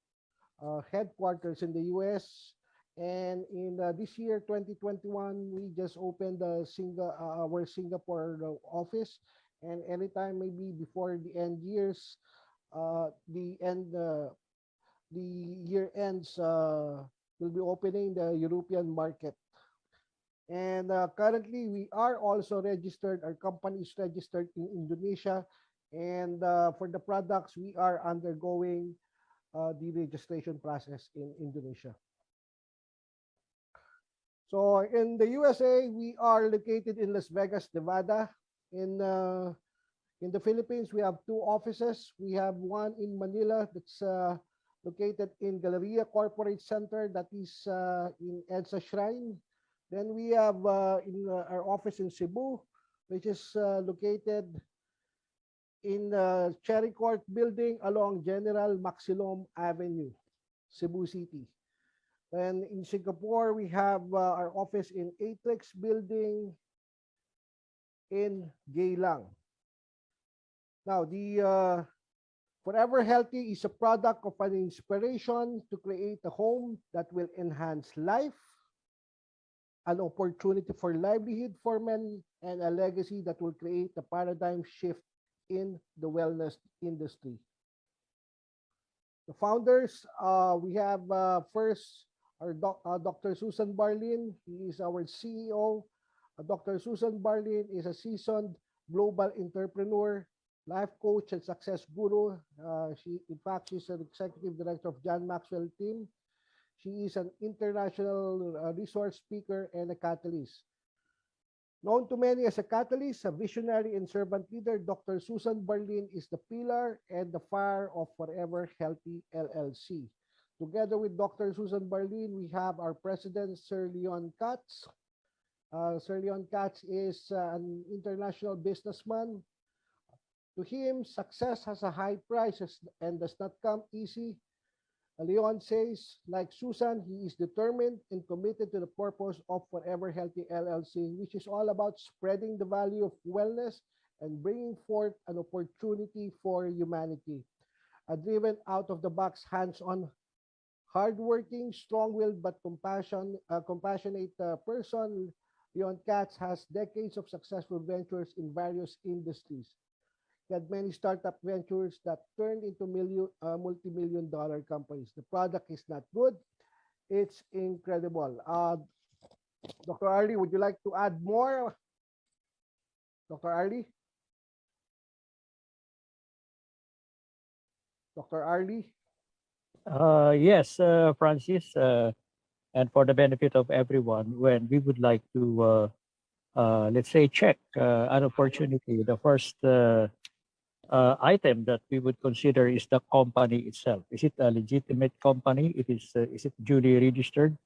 headquarters in the US. And in this year, 2021, we just opened our Singapore office. And anytime, maybe before the end years, the year ends, we'll be opening the European market. And currently, we are also registered. Our company is registered in Indonesia. And for the products, we are undergoing the registration process in Indonesia. So in the USA, we are located in Las Vegas, Nevada. In the Philippines, we have 2 offices. We have one in Manila that's located in Galleria Corporate Center, that is in EDSA Shrine. Then we have in our office in Cebu, which is located in the Cherry Court building along General Maxilom Avenue, Cebu City. And in Singapore, we have our office in Atrix building in Geylang. Now, the Forever Healthy is a product of an inspiration to create a home that will enhance life, an opportunity for livelihood for men, and a legacy that will create a paradigm shift in the wellness industry. The founders, we have first our Dr. Susan Barlin. He is our CEO. Dr. Susan Barlin is a seasoned global entrepreneur, life coach, and success guru. In fact, she's an executive director of John Maxwell team. She is an international resource speaker and a catalyst. Known to many as a catalyst, a visionary and servant leader, Dr. Susan Barlin is the pillar and the fire of Forever Healthy LLC. Together with Dr. Susan Barlin, we have our president, Sir Leon Katz. Sir Leon Katz is an international businessman. To him, success has a high price and does not come easy. Leon says, like Susan, he is determined and committed to the purpose of Forever Healthy LLC, which is all about spreading the value of wellness and bringing forth an opportunity for humanity. A driven, out-of-the-box, hands-on, hardworking, strong-willed, but compassionate person, Leon Katz has decades of successful ventures in various industries. He had many startup ventures that turned into multi-million-dollar companies. The product is not good. It's incredible. Dr. Arlie, would you like to add more? Dr. Arlie? Dr. Arlie? Yes, Francis, and for the benefit of everyone, when we would like to, let's say, check an opportunity, the first item that we would consider is the company itself. Is it a legitimate company? Is it duly registered?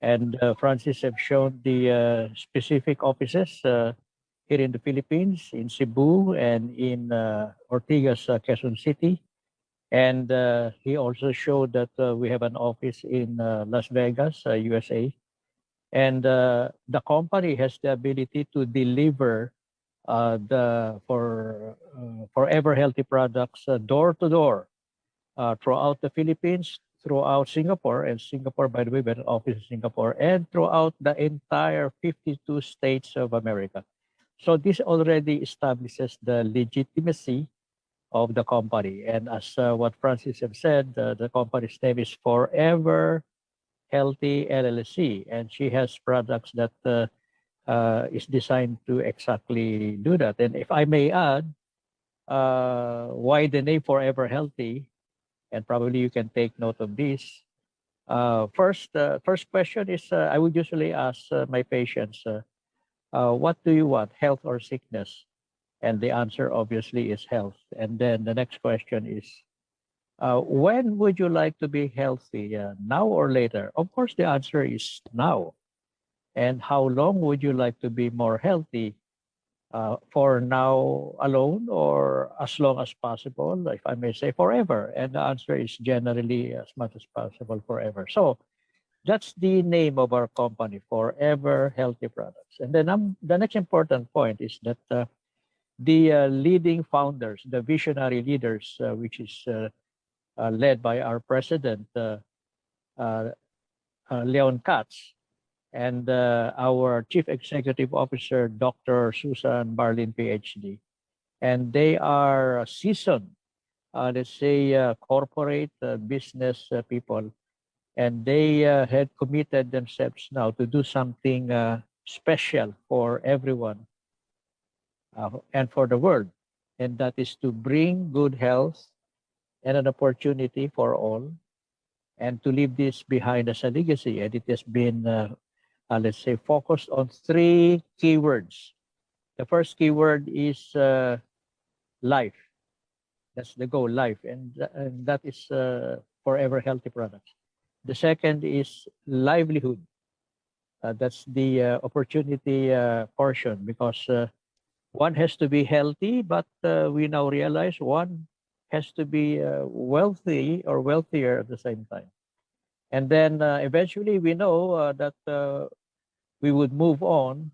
And Francis have shown the specific offices here in the Philippines, in Cebu and in Ortigas, Quezon City. And he also showed that we have an office in Las Vegas, USA. And the company has the ability to deliver for Forever Healthy products door to door throughout the Philippines, throughout Singapore, and Singapore, by the way, we have an office in Singapore, and throughout the entire 52 states of America. So this already establishes the legitimacy of the company. And as what Francis have said, the company's name is Forever Healthy LLC, and she has products that is designed to exactly do that. And if I may add, why the name Forever Healthy, and probably you can take note of this. First question is, I would usually ask my patients, what do you want, health or sickness? And the answer obviously is health. And then the next question is, when would you like to be healthy, now or later? Of course, the answer is now. And how long would you like to be more healthy? For now alone, or as long as possible, if I may say forever? And the answer is generally as much as possible, forever. So that's the name of our company, Forever Healthy Products. And then the next important point is that the leading founders, the visionary leaders, which is led by our president, Leon Katz, and our Chief Executive Officer, Dr. Susan Barlin, PhD. And they are seasoned, let's say, corporate business people. And they had committed themselves now to do something special for everyone and for the world. And that is to bring good health and an opportunity for all, and to leave this behind as a legacy. And it has been let's say, focused on 3 keywords. The first keyword is life. That's the goal, life. And that is Forever Healthy Products. The second is livelihood. That's the opportunity portion, because one has to be healthy, but we now realize one has to be wealthy or wealthier at the same time. And then eventually we know that we would move on,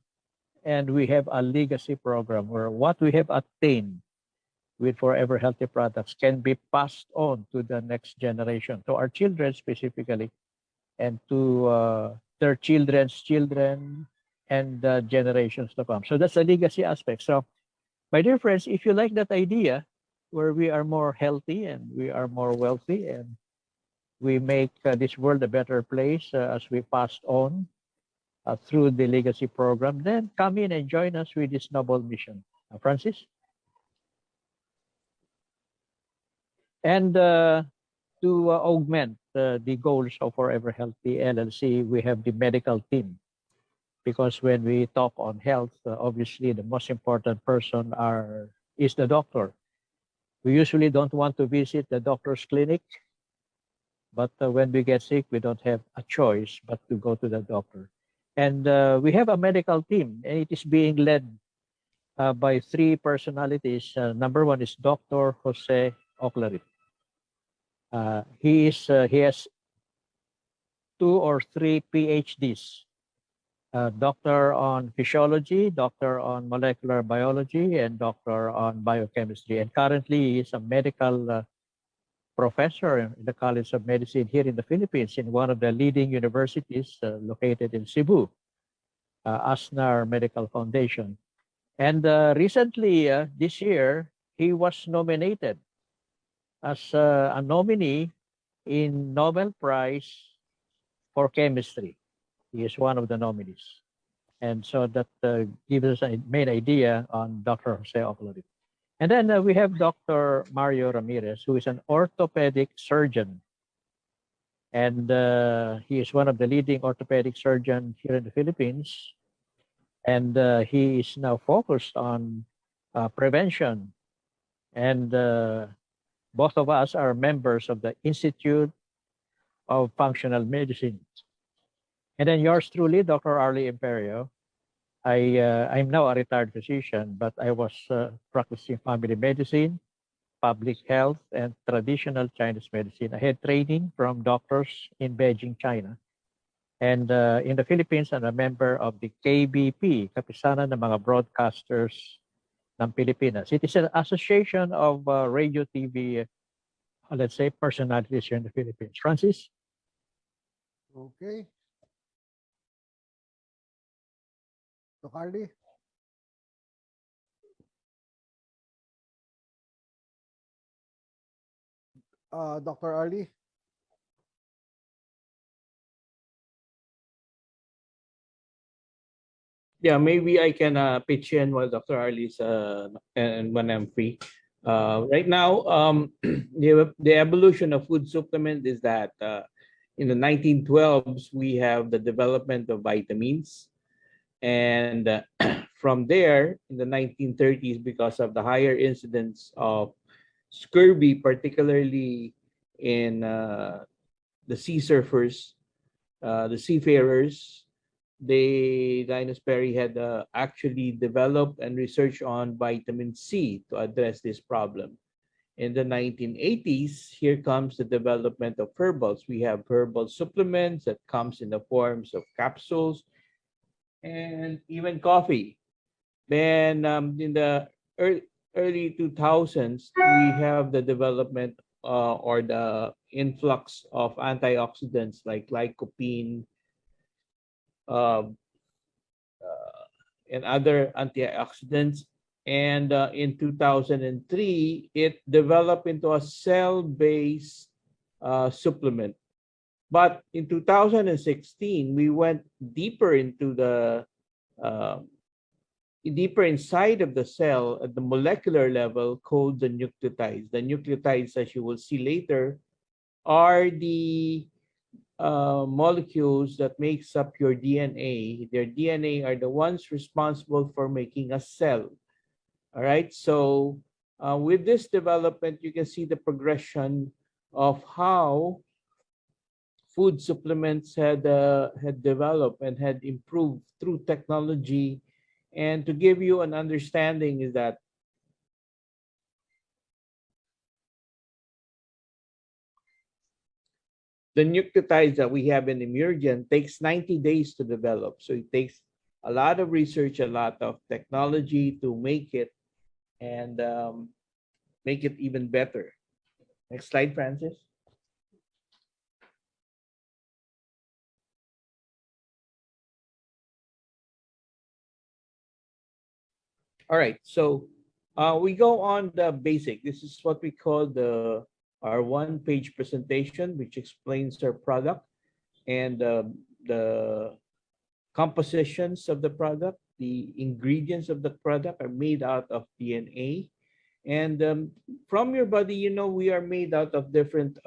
and we have a legacy program where what we have attained with Forever Healthy products can be passed on to the next generation, to our children specifically, and to their children's children and generations to come. So that's the legacy aspect. So, my dear friends, if you like that idea where we are more healthy and we are more wealthy and we make this world a better place as we pass on through the legacy program, then come in and join us with this noble mission. Francis? And to augment the goals of Forever Healthy LLC, we have the medical team. Because when we talk on health, obviously the most important person is the doctor. We usually don't want to visit the doctor's clinic, but when we get sick, we don't have a choice but to go to the doctor. And we have a medical team, and it is being led by three personalities. Number one is Dr. Jose Oclarit. He has 2 or 3 PhDs. Doctor on physiology, doctor on molecular biology, and doctor on biochemistry. And currently, he is a medical professor in the College of Medicine here in the Philippines in one of the leading universities located in Cebu, Asnar Medical Foundation. And recently, this year, he was nominated as a nominee in Nobel Prize for Chemistry. He is one of the nominees. And so that gives us a main idea on Dr. Jose Oclarit. And then we have Dr. Mario Ramirez, who is an orthopedic surgeon. And he is one of the leading orthopedic surgeons here in the Philippines. And he is now focused on prevention. And both of us are members of the Institute of Functional Medicine. And then yours truly, Dr. Arlie Imperio. I'm now a retired physician, but I was practicing family medicine, public health, and traditional Chinese medicine. I had training from doctors in Beijing, China. And in the Philippines, I'm a member of the KBP, Kapisanan ng mga Broadcasters ng Pilipinas. It is an association of radio, TV, let's say, personalities here in the Philippines. Francis? Okay. So, Carly? Dr. Arlie? Yeah, maybe I can pitch in while Dr. Arlie's and when I'm free. Right now, the evolution of food supplement is that in the 1912s, we have the development of vitamins. And from there, in the 1930s, because of the higher incidence of scurvy, particularly in the sea surfers, the seafarers, Linus Perry had actually developed and researched on vitamin C to address this problem. In the 1980s, here comes the development of herbals. We have herbal supplements that comes in the forms of capsules and even coffee. Then in the early 2000s, we have the development or the influx of antioxidants like lycopene, and other antioxidants. And in 2003, it developed into a cell-based supplement. But in 2016, we went deeper into the deeper inside of the cell at the molecular level, called the nucleotides. The nucleotides, as you will see later, are the molecules that makes up your DNA. Their DNA are the ones responsible for making a cell. All right. So with this development, you can see the progression of how food supplements had developed and had improved through technology. And to give you an understanding is that the nucleotides that we have in Imuregen takes 90 days to develop. So it takes a lot of research, a lot of technology to make it. And make it even better. Next slide, Francis. All right, so we go on the basic. This is what we call our one-page presentation, which explains our product and the compositions of the product. The ingredients of the product are made out of DNA. And from your body, you know, we are made out of different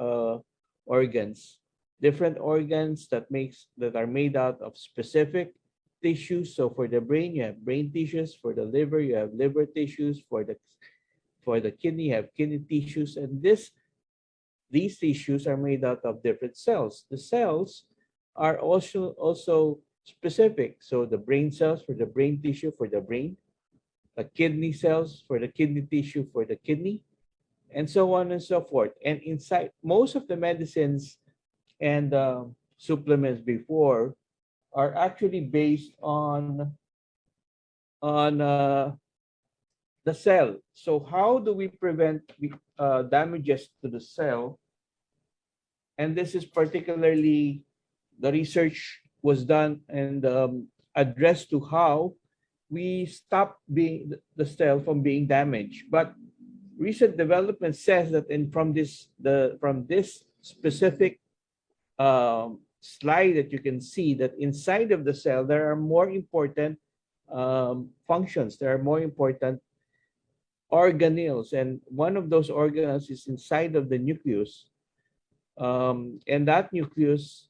organs that are made out of specific tissues. So for the brain, you have brain tissues. For the liver, you have liver tissues. For the kidney, you have kidney tissues. And these tissues are made out of different cells. The cells are also specific. So the brain cells for the brain tissue for the brain, the kidney cells for the kidney tissue for the kidney, and so on and so forth. And inside most of the medicines and supplements before are actually based on the cell. So how do we prevent damages to the cell? And this is particularly the research was done and addressed to how we stop the cell from being damaged. But recent development says that from this specific slide that you can see, that inside of the cell there are more important functions. There are more important organelles, and one of those organelles is inside of the nucleus, and that nucleus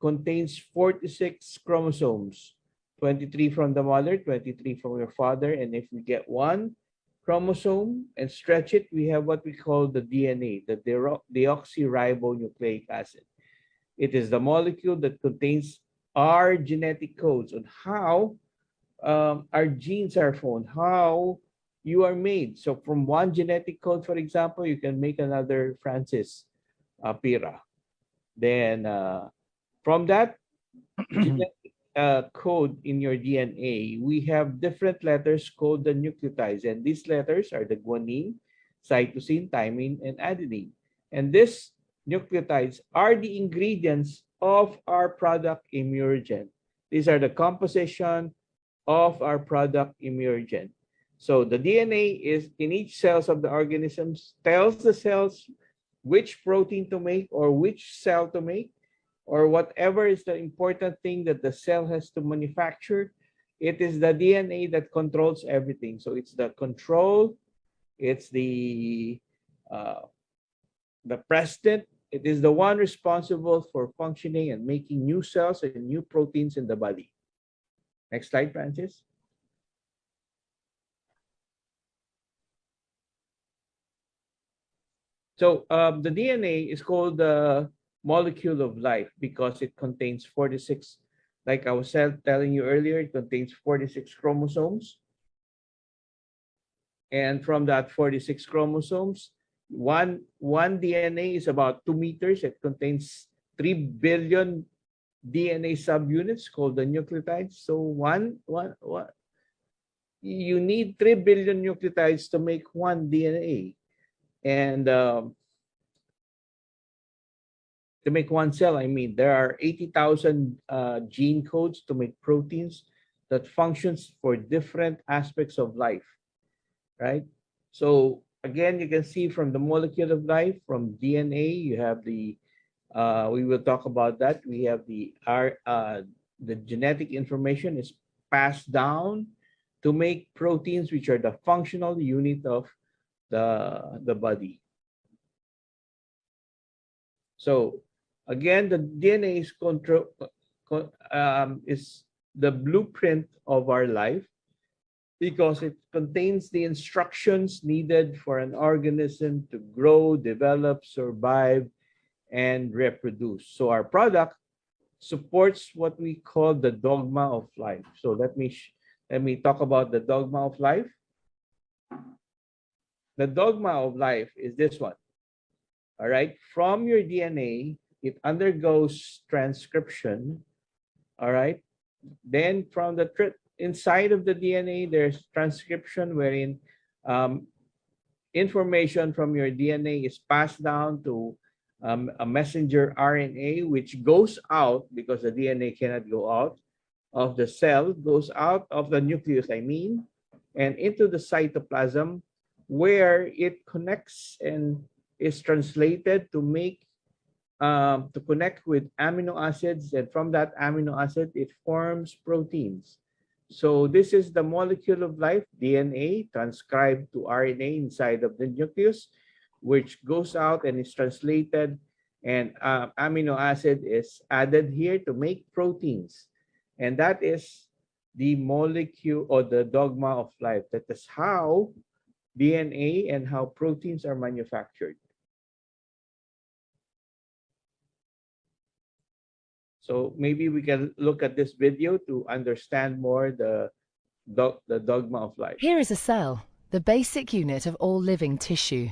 contains 46 chromosomes, 23 from the mother, 23 from your father. And if we get one chromosome and stretch it, we have what we call the DNA, the deoxyribonucleic acid. It is the molecule that contains our genetic codes on how our genes are formed, how you are made. So from one genetic code, for example, you can make another Francis Pira. Then from that genetic code in your DNA, we have different letters called the nucleotides. And these letters are the guanine, cytosine, thymine, and adenine. And these nucleotides are the ingredients of our product Imuregen. These are the composition of our product Imuregen. So the DNA is in each cells of the organisms, tells the cells which protein to make or which cell to make, or whatever is the important thing that the cell has to manufacture. It is the DNA that controls everything. So it's the control, it's the president. It is the one responsible for functioning and making new cells and new proteins in the body. Next slide, Francis. So the DNA is called the molecule of life because it contains 46, like I was telling you earlier, it contains 46 chromosomes. And from that 46 chromosomes, one DNA is about 2 meters. It contains 3 billion DNA subunits called the nucleotides. So you need 3 billion nucleotides to make one DNA. And to make one cell, I mean, there are 80,000 gene codes to make proteins that functions for different aspects of life, right? So again, you can see from the molecule of life, from DNA, you have the, we will talk about that. We have the genetic information is passed down to make proteins, which are the functional unit of the body. So again, the DNA is the blueprint of our life because it contains the instructions needed for an organism to grow, develop, survive, and reproduce. So our product supports what we call the dogma of life. So let me talk about the dogma of life. The dogma of life is this one. All right, from your DNA, it undergoes transcription. All right, then from the inside of the DNA, there's transcription wherein information from your DNA is passed down to a messenger RNA, which goes out, because the DNA cannot go out of the cell, goes out of the nucleus, and into the cytoplasm, where it connects and is translated to to connect with amino acids, and from that amino acid, it forms proteins. So this is the molecule of life, DNA, transcribed to RNA inside of the nucleus, which goes out and is translated, and amino acid is added here to make proteins. And that is the molecule or the dogma of life. That is how DNA and how proteins are manufactured. So maybe we can look at this video to understand more the dogma of life. Here is a cell, the basic unit of all living tissue.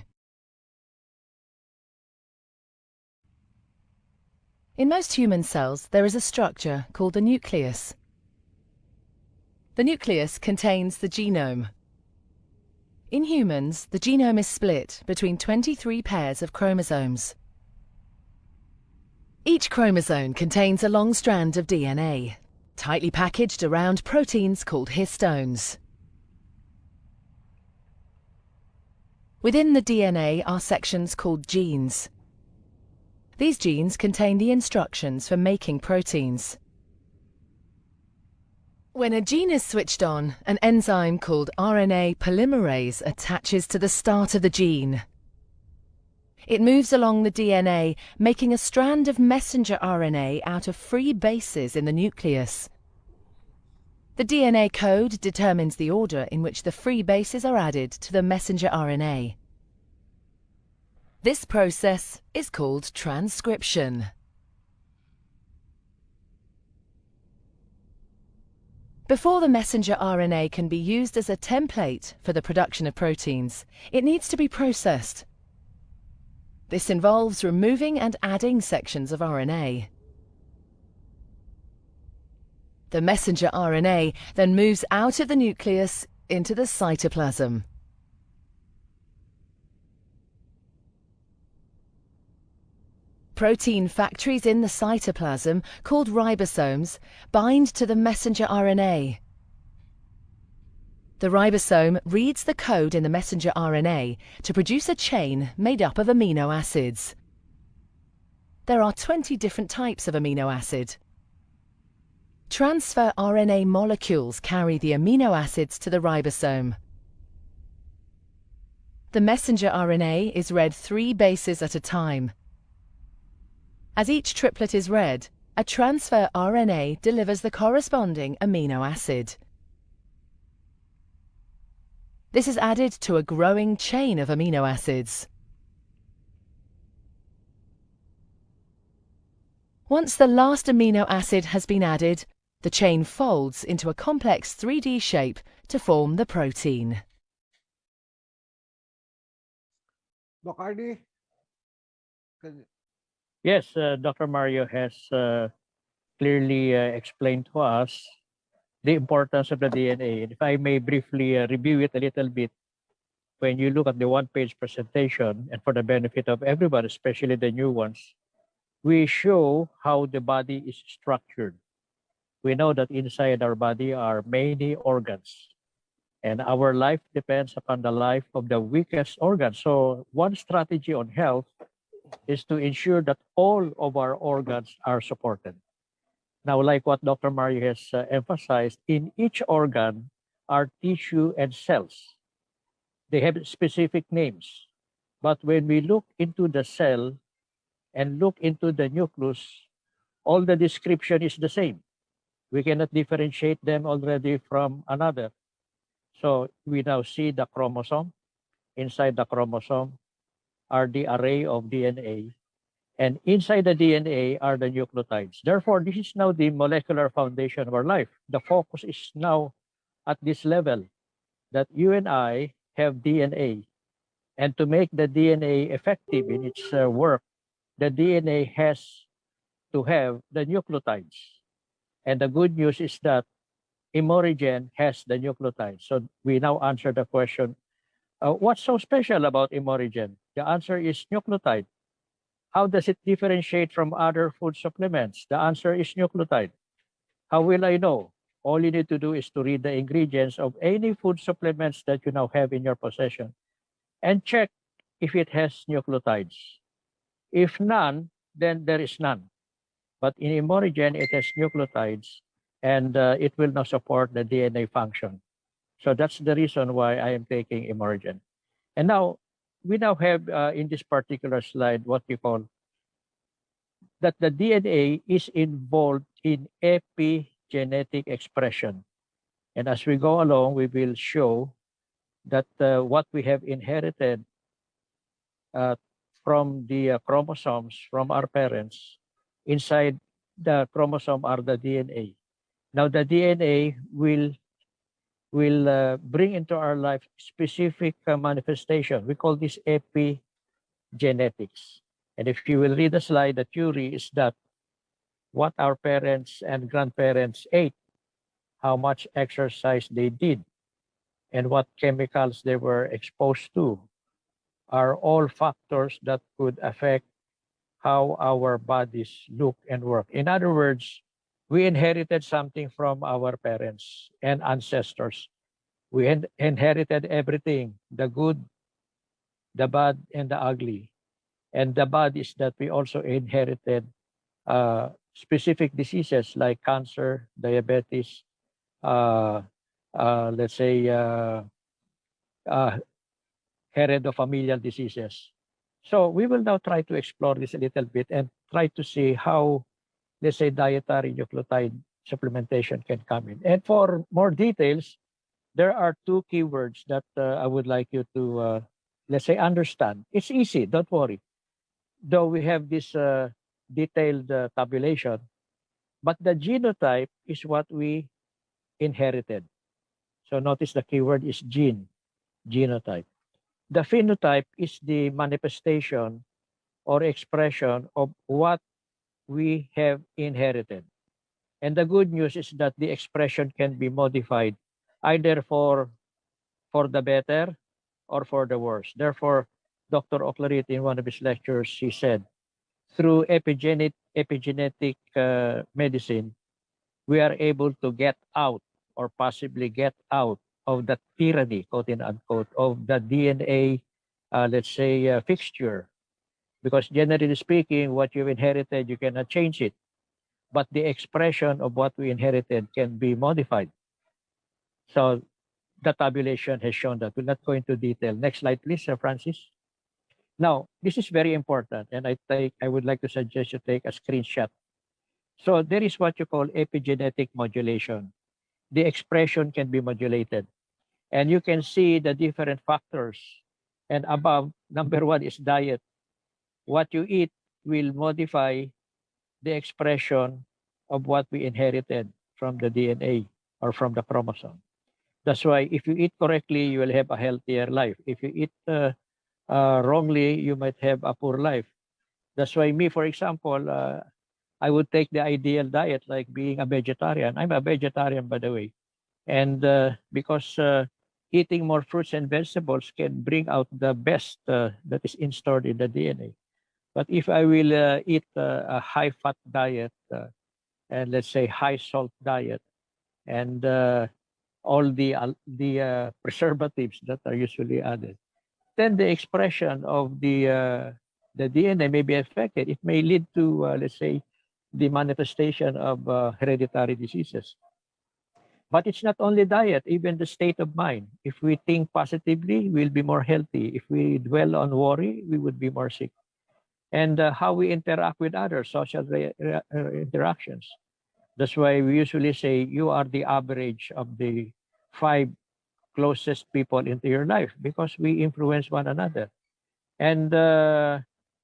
In most human cells, there is a structure called the nucleus. The nucleus contains the genome. In humans, the genome is split between 23 pairs of chromosomes. Each chromosome contains a long strand of DNA, tightly packaged around proteins called histones. Within the DNA are sections called genes. These genes contain the instructions for making proteins. When a gene is switched on, an enzyme called RNA polymerase attaches to the start of the gene. It moves along the DNA, making a strand of messenger RNA out of free bases in the nucleus. The DNA code determines the order in which the free bases are added to the messenger RNA. This process is called transcription. Before the messenger RNA can be used as a template for the production of proteins, it needs to be processed. This involves removing and adding sections of RNA. The messenger RNA then moves out of the nucleus into the cytoplasm. Protein factories in the cytoplasm, called ribosomes, bind to the messenger RNA. The ribosome reads the code in the messenger RNA to produce a chain made up of amino acids. There are 20 different types of amino acid. Transfer RNA molecules carry the amino acids to the ribosome. The messenger RNA is read 3 bases at a time. As each triplet is read, a transfer RNA delivers the corresponding amino acid. This is added to a growing chain of amino acids. Once the last amino acid has been added, the chain folds into a complex 3D shape to form the protein. Doc Ardy? Yes, Dr. Mario has clearly explained to us the importance of the DNA. And if I may briefly review it a little bit, when you look at the one-page presentation, and for the benefit of everyone, especially the new ones, we show how the body is structured. We know that inside our body are many organs, and our life depends upon the life of the weakest organ. So one strategy on health is to ensure that all of our organs are supported. Now, like what Dr. Mario has emphasized, in each organ are tissue and cells. They have specific names. But when we look into the cell and look into the nucleus, all the description is the same. We cannot differentiate them already from another. So we now see the chromosome. Inside the chromosome are the array of DNA. And inside the DNA are the nucleotides. Therefore, this is now the molecular foundation of our life. The focus is now at this level, that you and I have DNA. And to make the DNA effective in its work, the DNA has to have the nucleotides. And the good news is that Imuregen has the nucleotides. So we now answer the question, What's so special about Imuregen? The answer is nucleotide. How does it differentiate from other food supplements? The answer is nucleotide. How will I know? All you need to do is to read the ingredients of any food supplements that you now have in your possession and check if it has nucleotides. If none, then there is none. But in Imuregen, it has nucleotides and it will now support the DNA function. So that's the reason why I am taking Imuregen. And now, we now have in this particular slide what you call that the DNA is involved in epigenetic expression. And as we go along, we will show that what we have inherited from the chromosomes from our parents, inside the chromosome are the DNA. Now the DNA will bring into our life specific manifestation. We call this epigenetics. And if you will read the slide, the theory is that what our parents and grandparents ate, how much exercise they did, and what chemicals they were exposed to are all factors that could affect how our bodies look and work. In other words, we inherited something from our parents and ancestors. We inherited everything, the good, the bad, and the ugly. And the bad is that we also inherited specific diseases like cancer, diabetes, let's say heredofamilial diseases. So we will now try to explore this a little bit and try to see how, let's say, dietary nucleotide supplementation can come in. And for more details, there are two keywords that I would like you to, let's say, understand. It's easy, don't worry. Though we have this detailed tabulation, but the genotype is what we inherited. So notice the keyword is gene, genotype. The phenotype is the manifestation or expression of what we have inherited. And the good news is that the expression can be modified either for the better or for the worse. Therefore, Dr. Oclarit, in one of his lectures, he said, through epigenetic medicine, we are able to get out or possibly get out of the tyranny, quote and unquote, of the DNA, let's say, fixture. Because generally speaking, what you've inherited, you cannot change it. But the expression of what we inherited can be modified. So the tabulation has shown that. We'll not go into detail. Next slide, please, Francis. Now, this is very important, and I would like to suggest you take a screenshot. So there is what you call epigenetic modulation. The expression can be modulated. And you can see the different factors. And above, number one is diet. What you eat will modify the expression of what we inherited from the DNA or from the chromosome. That's why if you eat correctly, you will have a healthier life. If you eat wrongly, you might have a poor life. That's why me, for example, I would take the ideal diet like being a vegetarian. I'm a vegetarian, by the way. And because eating more fruits and vegetables can bring out the best that is stored in the DNA. But if I will eat a high-fat diet and let's say high-salt diet and all the preservatives that are usually added, then the expression of the DNA may be affected. It may lead to, let's say, the manifestation of hereditary diseases. But it's not only diet, even the state of mind. If we think positively, we'll be more healthy. If we dwell on worry, we would be more sick. And how we interact with others, social interactions. That's why we usually say you are the average of the 5 closest people into your life because we influence one another. And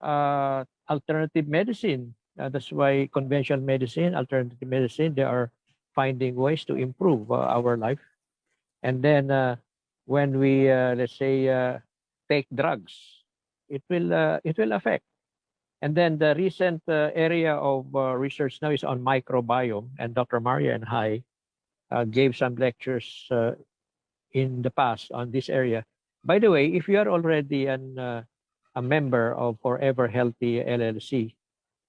alternative medicine, that's why conventional medicine, alternative medicine, they are finding ways to improve our life. And then when we, let's say, take drugs, it will affect. And then the recent area of research now is on microbiome, and Dr. Maria and I gave some lectures in the past on this area. By the way, if you are already a member of Forever Healthy LLC,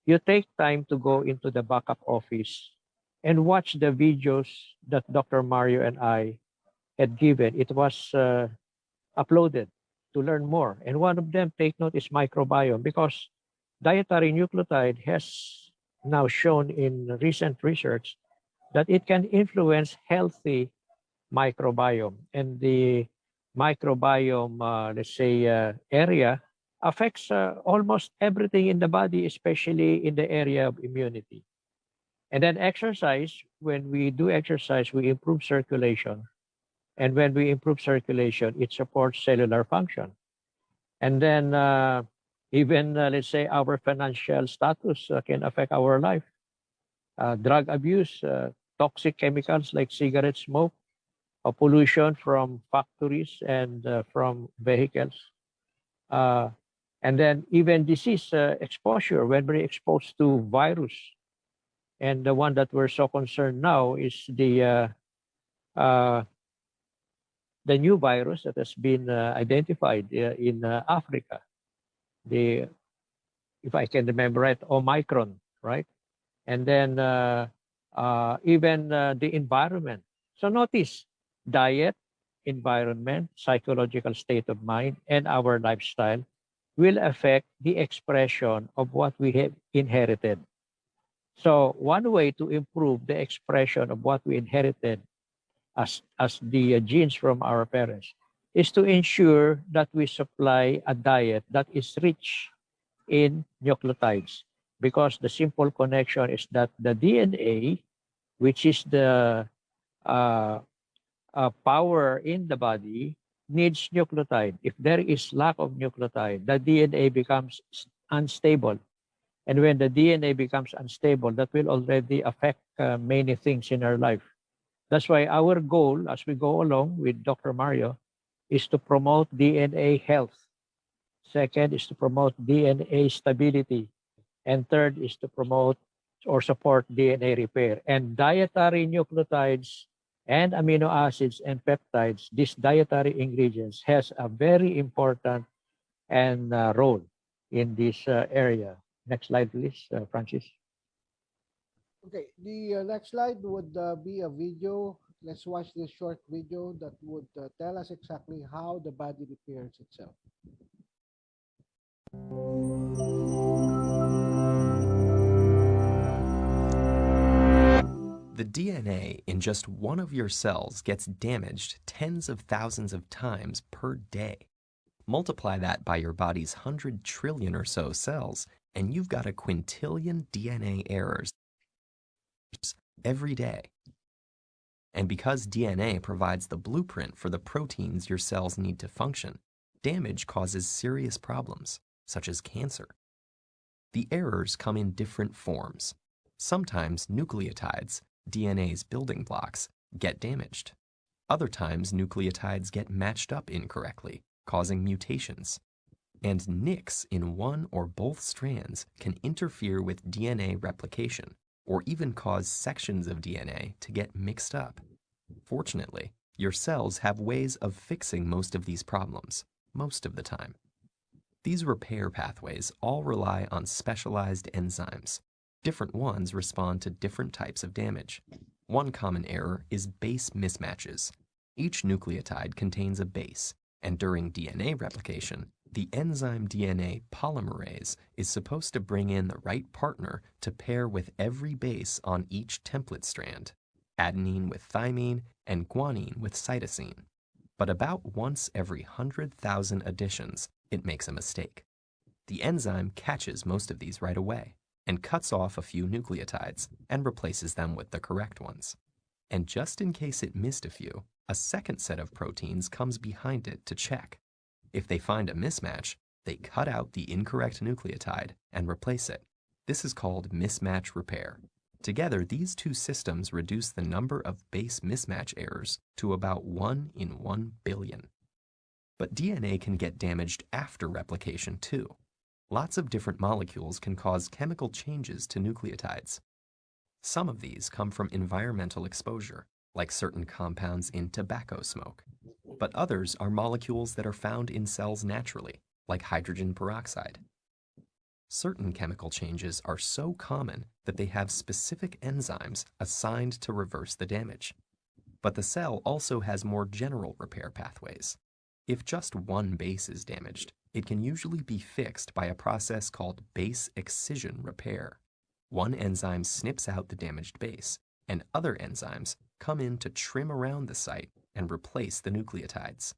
you take time to go into the backup office and watch the videos that Dr. Mario and I had given. It was uploaded to learn more. And one of them, take note, is microbiome, because dietary nucleotide has now shown in recent research that it can influence healthy microbiome. And the microbiome, let's say, area affects almost everything in the body, especially in the area of immunity. And then exercise, when we do exercise, we improve circulation. And when we improve circulation, it supports cellular function. And then even, let's say, our financial status can affect our life. Drug abuse, toxic chemicals like cigarette smoke, pollution from factories and from vehicles. And then even disease exposure, when we're exposed to virus. And the one that we're so concerned now is the new virus that has been identified in Africa. The, if I can remember right, Omicron, right? And then even the environment. So notice, diet, environment, psychological state of mind, and our lifestyle will affect the expression of what we have inherited. So one way to improve the expression of what we inherited as the genes from our parents is to ensure that we supply a diet that is rich in nucleotides, because the simple connection is that the DNA, which is the power in the body, needs nucleotide. If there is lack of nucleotide, the DNA becomes unstable. And when the DNA becomes unstable, that will already affect many things in our life. That's why our goal as we go along with Dr. Mario is to promote DNA health. Second is to promote DNA stability. And third is to promote or support DNA repair. And dietary nucleotides and amino acids and peptides, these dietary ingredients, has a very important and role in this area. Next slide, please, Francis. Okay, the next slide would be a video. Let's watch this short video that would tell us exactly how the body repairs itself. The DNA in just one of your cells gets damaged tens of thousands of times per day. Multiply that by your body's 100 trillion or so cells, and you've got a quintillion DNA errors every day. And because DNA provides the blueprint for the proteins your cells need to function, damage causes serious problems, such as cancer. The errors come in different forms. Sometimes nucleotides, DNA's building blocks, get damaged. Other times nucleotides get matched up incorrectly, causing mutations. And nicks in one or both strands can interfere with DNA replication, or even cause sections of DNA to get mixed up. Fortunately, your cells have ways of fixing most of these problems, most of the time. These repair pathways all rely on specialized enzymes. Different ones respond to different types of damage. One common error is base mismatches. Each nucleotide contains a base, and during DNA replication, the enzyme DNA polymerase is supposed to bring in the right partner to pair with every base on each template strand, adenine with thymine and guanine with cytosine. But about once every 100,000 additions, it makes a mistake. The enzyme catches most of these right away and cuts off a few nucleotides and replaces them with the correct ones. And just in case it missed a few, a second set of proteins comes behind it to check. If they find a mismatch, they cut out the incorrect nucleotide and replace it. This is called mismatch repair. Together, these two systems reduce the number of base mismatch errors to about 1 in 1 billion. But DNA can get damaged after replication too. Lots of different molecules can cause chemical changes to nucleotides. Some of these come from environmental exposure, like certain compounds in tobacco smoke. but others are molecules that are found in cells naturally, like hydrogen peroxide. Certain chemical changes are so common that they have specific enzymes assigned to reverse the damage. But the cell also has more general repair pathways. If just one base is damaged, it can usually be fixed by a process called base excision repair. One enzyme snips out the damaged base, and other enzymes come in to trim around the site and replace the nucleotides.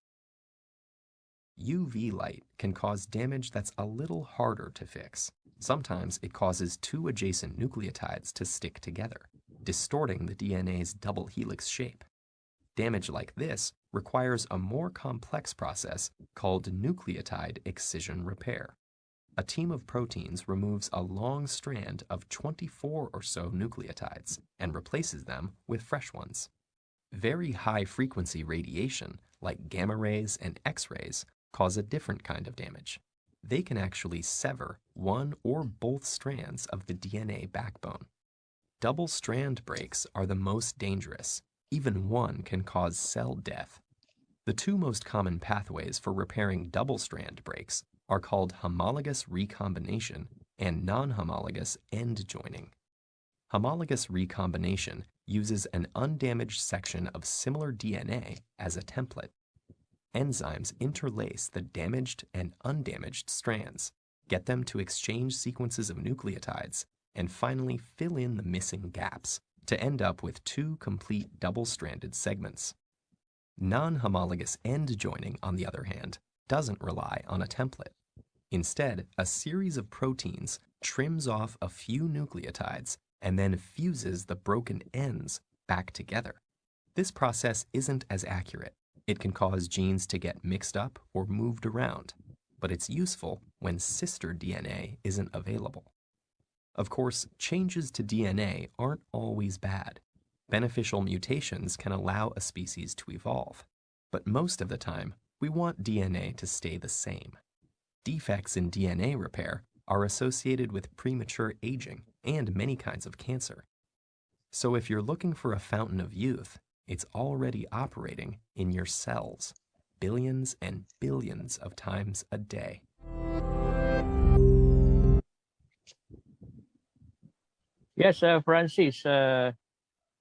UV light can cause damage that's a little harder to fix. Sometimes it causes two adjacent nucleotides to stick together, distorting the DNA's double helix shape. Damage like this requires a more complex process called nucleotide excision repair. A team of proteins removes a long strand of 24 or so nucleotides and replaces them with fresh ones. Very high-frequency radiation, like gamma rays and X-rays, cause a different kind of damage. They can actually sever one or both strands of the DNA backbone. Double-strand breaks are the most dangerous. Even one can cause cell death. The two most common pathways for repairing double-strand breaks are called homologous recombination and non-homologous end joining. Homologous recombination uses an undamaged section of similar DNA as a template. Enzymes interlace the damaged and undamaged strands, get them to exchange sequences of nucleotides, and finally fill in the missing gaps to end up with two complete double-stranded segments. Non-homologous end joining, on the other hand, doesn't rely on a template. Instead, a series of proteins trims off a few nucleotides and then fuses the broken ends back together. This process isn't as accurate. It can cause genes to get mixed up or moved around, but it's useful when sister DNA isn't available. Of course, changes to DNA aren't always bad. Beneficial mutations can allow a species to evolve, but most of the time, we want DNA to stay the same. Defects in DNA repair are associated with premature aging and many kinds of cancer. So if you're looking for a fountain of youth, it's already operating in your cells, billions and billions of times a day. Yes, Francis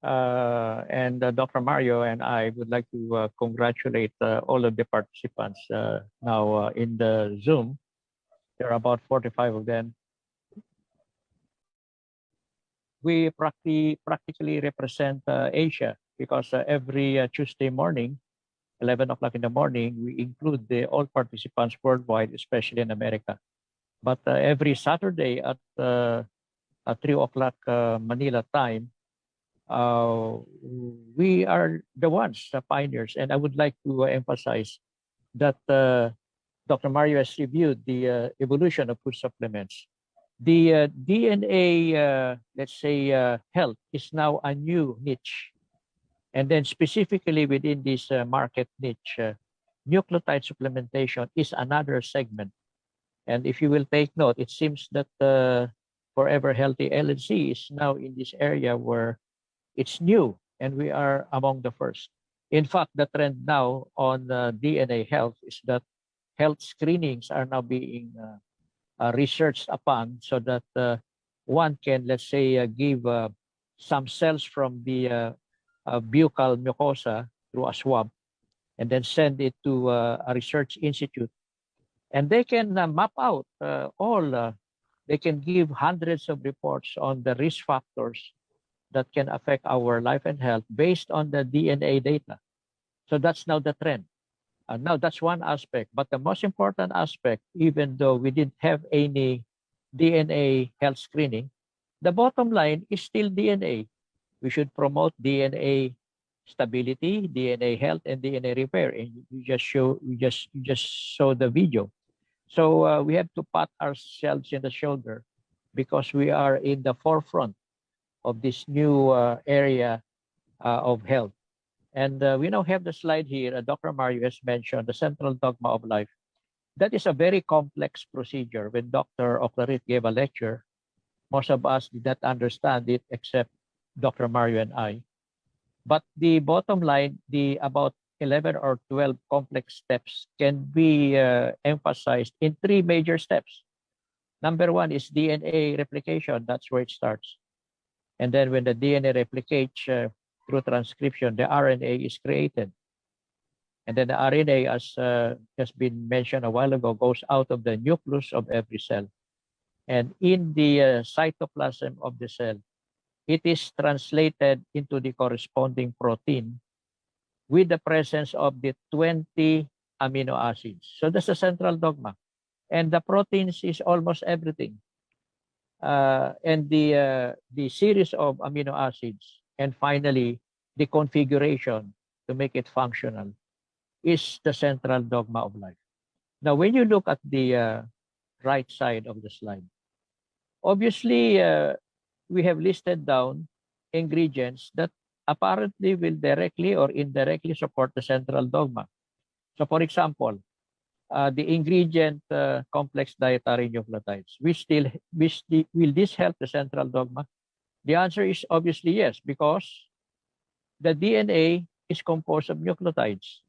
and Dr. Mario and I would like to congratulate all of the participants now in the Zoom. There are about 45 of them. We practically represent Asia because every Tuesday morning, 11 o'clock in the morning, we include all participants worldwide, especially in America. But every Saturday at 3 o'clock Manila time, we are the ones, the pioneers. And I would like to emphasize that Dr. Mario has reviewed the evolution of food supplements. The DNA, let's say, health is now a new niche. And then specifically within this market niche, nucleotide supplementation is another segment. And if you will take note, it seems that Forever Healthy LNC is now in this area where it's new and we are among the first. In fact, the trend now on DNA health is that health screenings are now being researched upon so that one can, let's say, give some cells from the buccal mucosa through a swab and then send it to a research institute. And they can map out they can give hundreds of reports on the risk factors that can affect our life and health based on the DNA data. So that's now the trend. Now that's one aspect, but the most important aspect, even though we didn't have any DNA health screening, the bottom line is still DNA. We should promote DNA stability, DNA health, and DNA repair. And you just saw the video. So we have to pat ourselves in the shoulder because we are in the forefront of this new area of health. And we now have the slide here. Dr. Mario has mentioned the central dogma of life. That is a very complex procedure. When Dr. Oclarit gave a lecture, most of us did not understand it except Dr. Mario and I. But the bottom line, about 11 or 12 complex steps can be emphasized in 3 major steps. Number 1 is DNA replication. That's where it starts. And then when the DNA replicates through transcription, the RNA is created. And then the RNA, as has been mentioned a while ago, goes out of the nucleus of every cell. And in the cytoplasm of the cell, it is translated into the corresponding protein with the presence of the 20 amino acids. So that's the central dogma. And the proteins is almost everything. And the series of amino acids, and finally, the configuration to make it functional is the central dogma of life. Now, when you look at the right side of the slide, obviously, we have listed down ingredients that apparently will directly or indirectly support the central dogma. So, for example, the ingredient complex dietary nucleotides, will this help the central dogma? The answer is obviously yes, because the DNA is composed of nucleotides.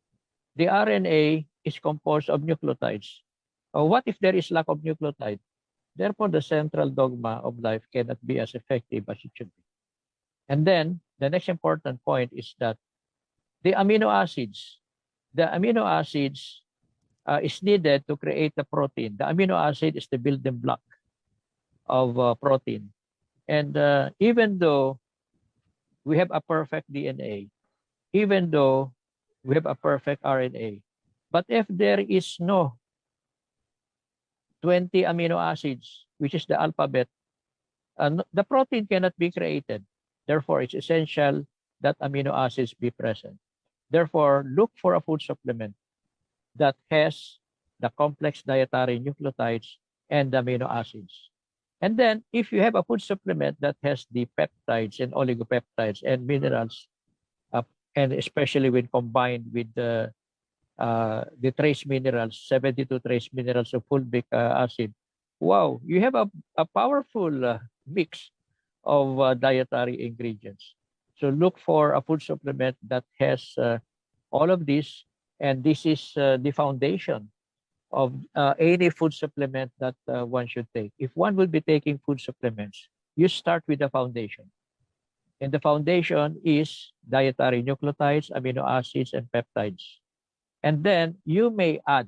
The RNA is composed of nucleotides. What if there is lack of nucleotide? Therefore, the central dogma of life cannot be as effective as it should be. And then, the next important point is that the amino acids is needed to create the protein. The amino acid is the building block of protein. And even though we have a perfect DNA, even though we have a perfect RNA, but if there is no 20 amino acids, which is the alphabet, the protein cannot be created. Therefore, it's essential that amino acids be present. Therefore, look for a food supplement that has the complex dietary nucleotides and the amino acids. And then, if you have a food supplement that has the peptides and oligopeptides and minerals, and especially when combined with the trace minerals, 72 trace minerals of fulvic acid, wow, you have a powerful mix of dietary ingredients. So look for a food supplement that has all of this, and this is the foundation of any food supplement that one should take. If one will be taking food supplements, you start with the foundation. And the foundation is dietary nucleotides, amino acids, and peptides. And then you may add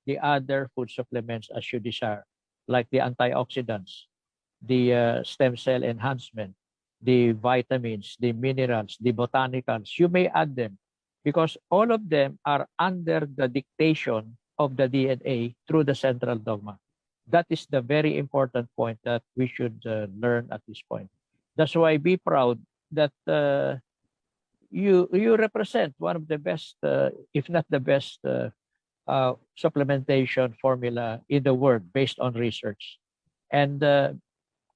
the other food supplements as you desire, like the antioxidants, the stem cell enhancement, the vitamins, the minerals, the botanicals. You may add them because all of them are under the dictation of the DNA through the central dogma. That is the very important point that we should learn at this point. That's why be proud that you represent one of the best, if not the best, supplementation formula in the world based on research. And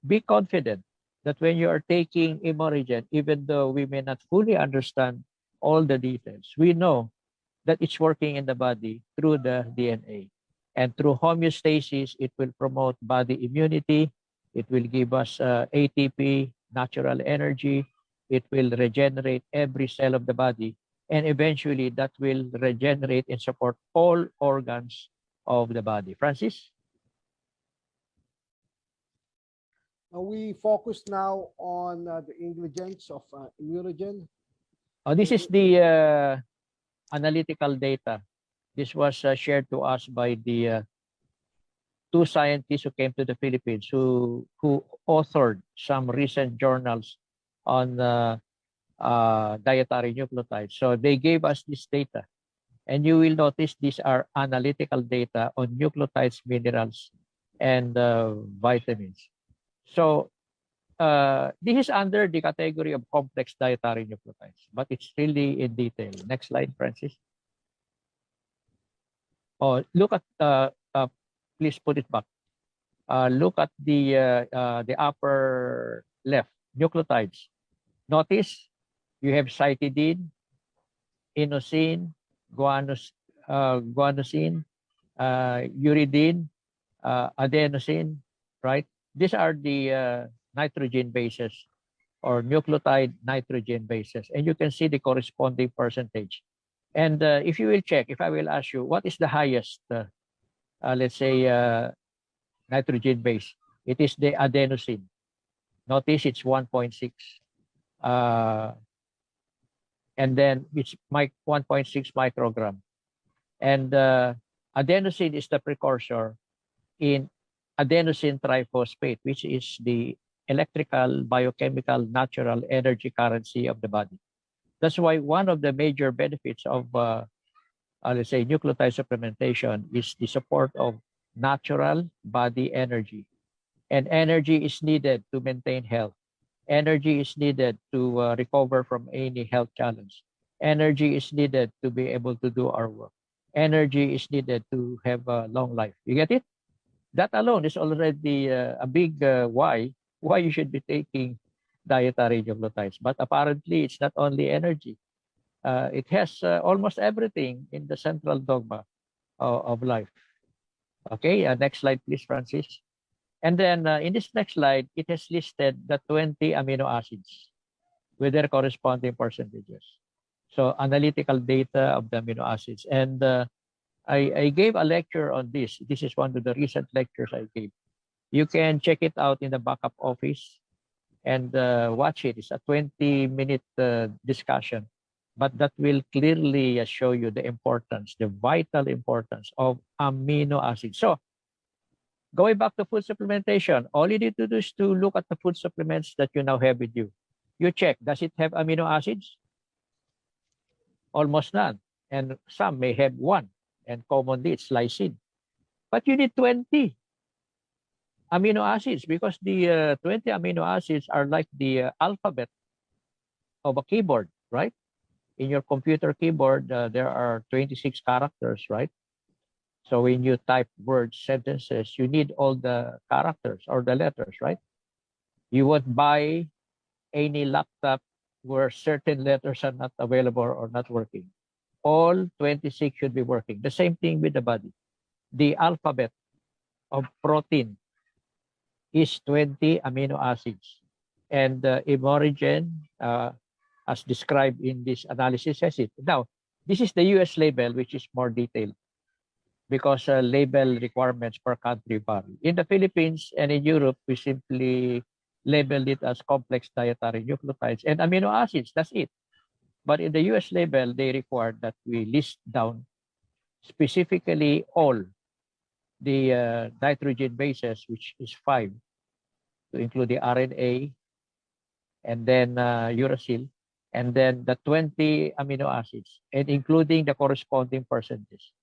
be confident that when you are taking Imuregen, even though we may not fully understand all the details, we know that it's working in the body through the DNA. And through homeostasis, it will promote body immunity. It will give us ATP, natural energy. It will regenerate every cell of the body. And eventually, that will regenerate and support all organs of the body. Francis? We focus now on the ingredients of Imuregen. This is the analytical data. This was shared to us by the 2 scientists who came to the Philippines who authored some recent journals on dietary nucleotides. So they gave us this data. And you will notice these are analytical data on nucleotides, minerals, and vitamins. So this is under the category of complex dietary nucleotides, but it's really in detail. Next slide, Francis. Oh, look at, please put it back. Look at the upper left, nucleotides. Notice you have cytidine, inosine, guanosine, uridine, adenosine, right? These are the nitrogen bases or nucleotide nitrogen bases. And you can see the corresponding percentage. And if you will check, if I will ask you, what is the highest, let's say, nitrogen base? It is the adenosine. Notice it's 1.6. And then it's 1.6 microgram. And adenosine is the precursor in adenosine triphosphate, which is the electrical, biochemical, natural energy currency of the body. That's why one of the major benefits of, let's say, nucleotide supplementation is the support of natural body energy. And energy is needed to maintain health. Energy is needed to recover from any health challenge. Energy is needed to be able to do our work. Energy is needed to have a long life. You get it? That alone is already a big why you should be taking dietary nucleotides. But apparently, it's not only energy. It has almost everything in the central dogma of life. Okay, next slide, please, Francis. And then in this next slide, it has listed the 20 amino acids with their corresponding percentages. So analytical data of the amino acids. And I gave a lecture on this. This is one of the recent lectures I gave. You can check it out in the backup office and watch it. It's a 20-minute discussion, but that will clearly show you the importance, the vital importance of amino acids. So going back to food supplementation, all you need to do is to look at the food supplements that you now have with you. You check, does it have amino acids? Almost none. And some may have one, and commonly it's lysine. But you need 20 amino acids because the 20 amino acids are like the alphabet of a keyboard, right? In your computer keyboard, there are 26 characters, right? So when you type words, sentences, you need all the characters or the letters, right? You won't buy any laptop where certain letters are not available or not working. All 26 should be working. The same thing with the body. The alphabet of protein is 20 amino acids. And Imuregen, as described in this analysis, says it. Now, this is the US label, which is more detailed because label requirements per country vary. In the Philippines and in Europe, we simply labeled it as complex dietary nucleotides and amino acids. That's it. But in the US label, they required that we list down specifically all the nitrogen bases, which is 5, to include the RNA, and then uracil, and then the 20 amino acids, and including the corresponding percentage.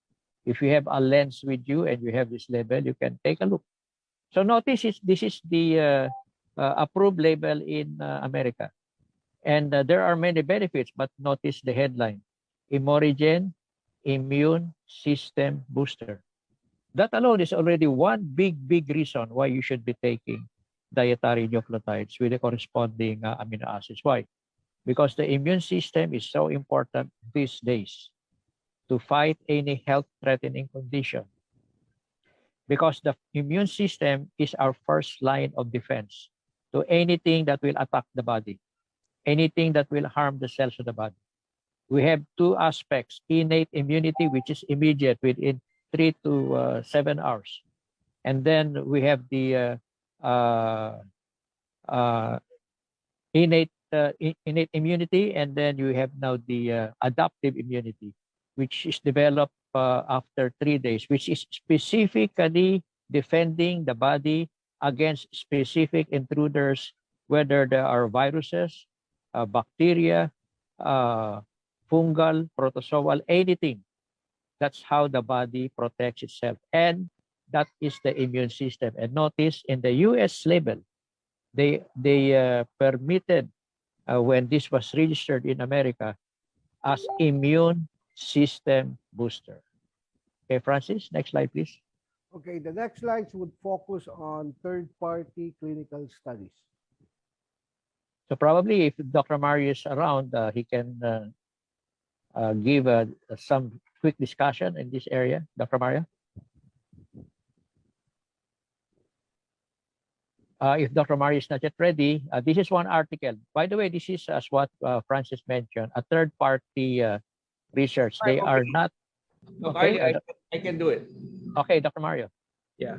If you have a lens with you and you have this label, you can take a look. So notice this is the approved label in America. And there are many benefits, but notice the headline: Imuregen Immune System Booster. That alone is already one big reason why you should be taking dietary nucleotides with the corresponding amino acids. Why? Because the immune system is so important these days to fight any health-threatening condition. Because the immune system is our first line of defense to anything that will attack the body, anything that will harm the cells of the body. We have two aspects: innate immunity, which is immediate within 3 to 7 hours. And then we have the innate immunity, and then you have now the adaptive immunity, which is developed after 3 days, which is specifically defending the body against specific intruders, whether there are viruses, bacteria, fungal, protozoal, anything. That's how the body protects itself. And that is the immune system. And notice in the US label, they permitted, when this was registered in America, as immune system booster. Okay, Francis, next slide, please. Okay, the next slides would focus on third-party clinical studies. So probably if Dr. Mario is around, he can give some quick discussion in this area. Dr. Mario? If Dr. Mario is not yet ready, this is one article. By the way, this is, as what Francis mentioned, a third-party research. They are not. Okay, Okay. I can do it. Okay, Dr. Mario. Yeah.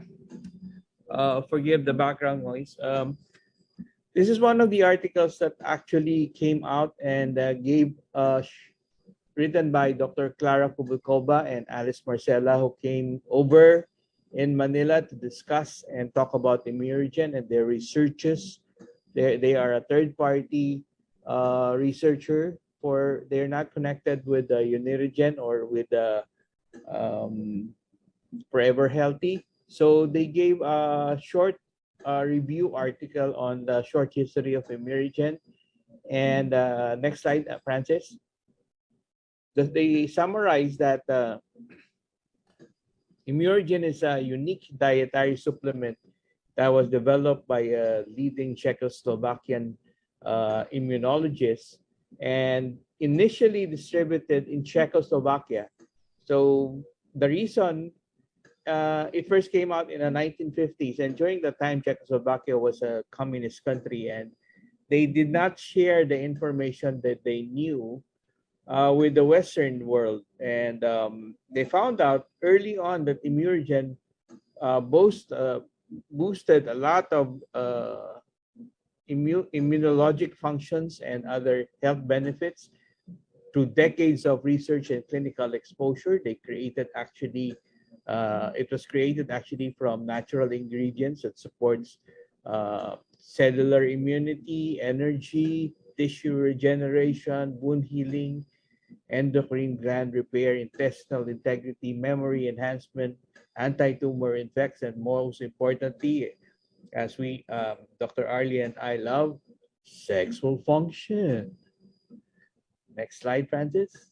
Forgive the background noise. This is one of the articles that actually came out and written by Dr. Clara Kubikova and Alice Marcella, who came over in Manila to discuss and talk about Imuregen and their researches. They are a third-party researcher. They're not connected with the Unirigen or with the Forever Healthy. So they gave a short review article on the short history of Imuregen. And next slide, Francis. They summarize that Imuregen is a unique dietary supplement that was developed by a leading Czechoslovakian immunologist and initially distributed in Czechoslovakia. So the reason it first came out in the 1950s, and during the time Czechoslovakia was a communist country, and they did not share the information that they knew with the Western world. And they found out early on that Imuregen boosted a lot of immunologic functions and other health benefits through decades of research and clinical exposure. They created actually, it was created actually from natural ingredients that supports cellular immunity, energy, tissue regeneration, wound healing, endocrine gland repair, intestinal integrity, memory enhancement, anti-tumor effects, and most importantly, as we, Dr. Arlie and I love, sexual function. Next slide, Francis.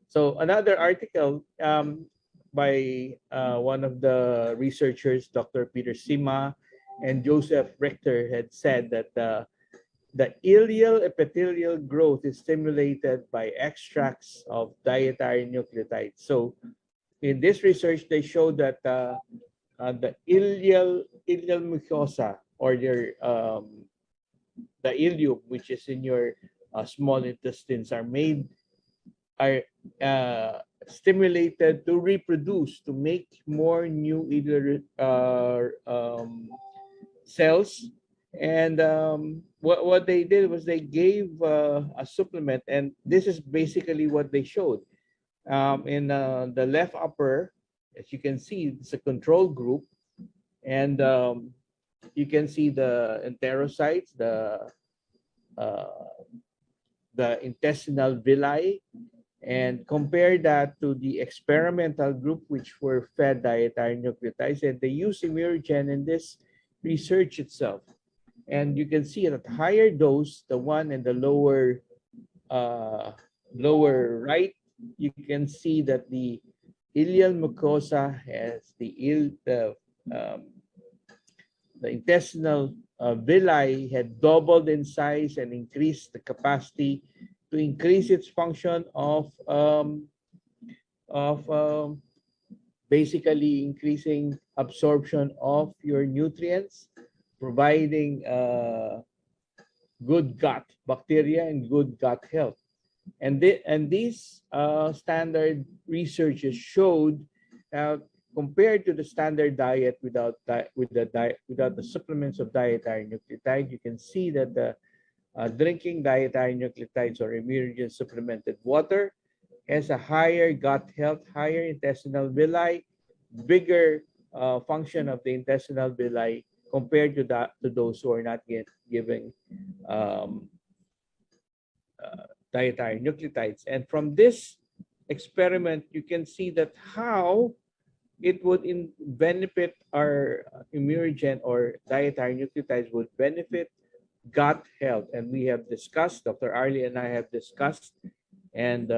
So another article by one of the researchers, Dr. Peter Sima and Joseph Richter, had said that the ileal epithelial growth is stimulated by extracts of dietary nucleotides. So in this research, they showed that the ileal mucosa, or your the ileum, which is in your small intestines, are stimulated to reproduce, to make more new ileal cells. And what they did was they gave a supplement, and this is basically what they showed. In the left upper, as you can see, it's a control group, and you can see the enterocytes, the intestinal villi, and compare that to the experimental group, which were fed dietary nucleotides, and they use Imuregen in this research itself. And you can see at higher dose, the one in the lower right, you can see that the ileal mucosa has the intestinal villi had doubled in size and increased the capacity to increase its function of basically increasing absorption of your nutrients, providing good gut bacteria and good gut health. And these standard researches showed, compared to the standard diet without the supplements of dietary nucleotide, you can see that the drinking dietary nucleotides or Imuregen supplemented water has a higher gut health, higher intestinal villi, bigger function of the intestinal villi compared to those who are not giving dietary nucleotides. And from this experiment, you can see that how it would benefit our Imuregen or dietary nucleotides would benefit gut health. And we have discussed, Dr. Arlie and I have discussed, and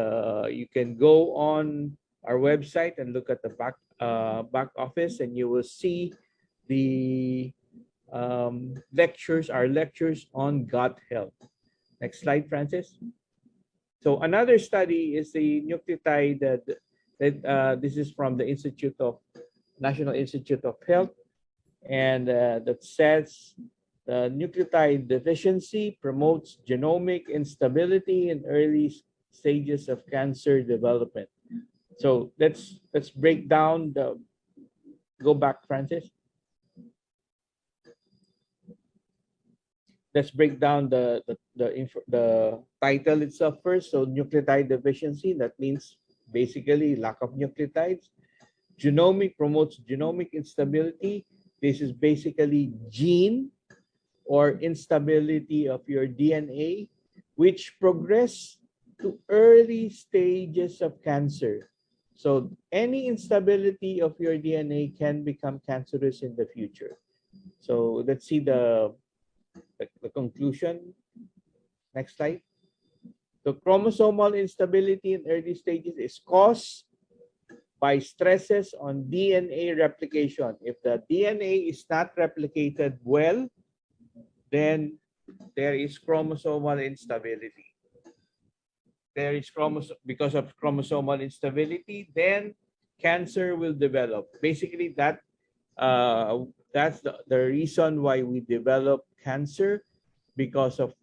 you can go on our website and look at the back office, and you will see the lectures, our lectures on gut health. Next slide, Francis. So another study is the nucleotide that this is from the National Institute of Health, and that says the nucleotide deficiency promotes genomic instability in early stages of cancer development. So let's break down the. Go back, Francis. Let's break down the title itself first. So nucleotide deficiency, that means basically lack of nucleotides. Genomic promotes genomic instability. This is basically gene or instability of your DNA, which progress to early stages of cancer. So any instability of your DNA can become cancerous in the future. So let's see the conclusion. Next slide. The chromosomal instability in early stages is caused by stresses on DNA replication. If the DNA is not replicated well, then there is chromosomal instability. There is because of chromosomal instability, then cancer will develop. Basically, that's the reason why we develop cancer, because of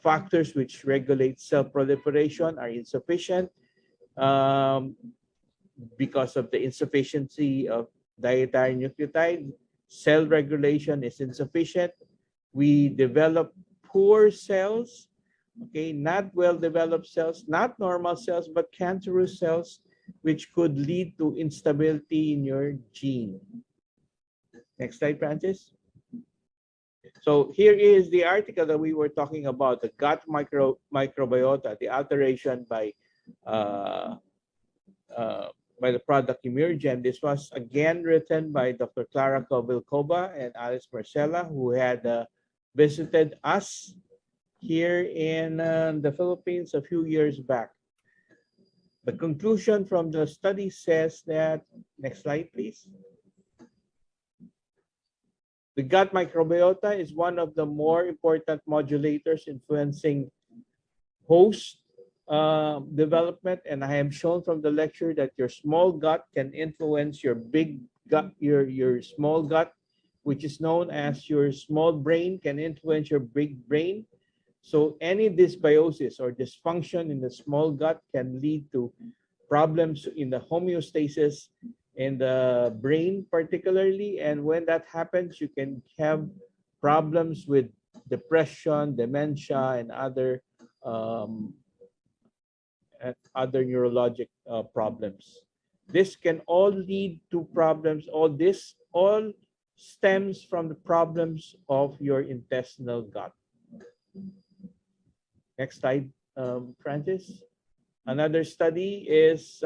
factors which regulate cell proliferation are insufficient, because of the insufficiency of dietary nucleotide, cell regulation is insufficient. We develop poor cells, okay, not well-developed cells, not normal cells, but cancerous cells, which could lead to instability in your gene. Next slide, Francis. So here is the article that we were talking about, the gut microbiota, the alteration by the product Imuregen. This was again written by Dr. Clara Vilcova and Alice Marcella, who had visited us here in the Philippines a few years back. The conclusion from the study says that, next slide please. The gut microbiota is one of the more important modulators influencing host development, and I have shown from the lecture that your small gut can influence your big gut, your small gut, which is known as your small brain, can influence your big brain. So any dysbiosis or dysfunction in the small gut can lead to problems in the homeostasis in the brain particularly, and when that happens, you can have problems with depression, dementia, and other neurologic problems. This can all lead to problems. All stems from the problems of your intestinal gut. Next slide, Francis. Another study is,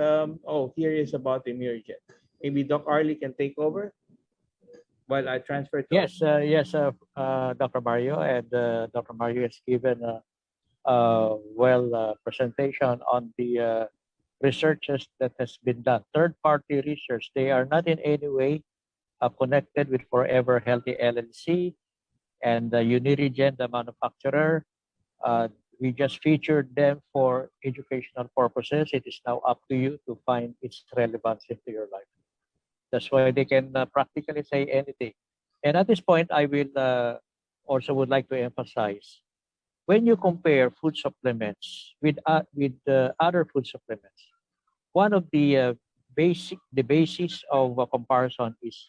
here is about Imuregen. Maybe Doc Arlie can take over while I transfer to. Yes, Dr. Mario, and Dr. Mario has given a presentation on the researches that has been done. Third-party research, they are not in any way connected with Forever Healthy LLC and Imuregen, the manufacturer. We just featured them for educational purposes. It is now up to you to find its relevance into your life. That's why they can practically say anything. And at this point, I will also would like to emphasize, when you compare food supplements with other food supplements, one of the basis of a comparison is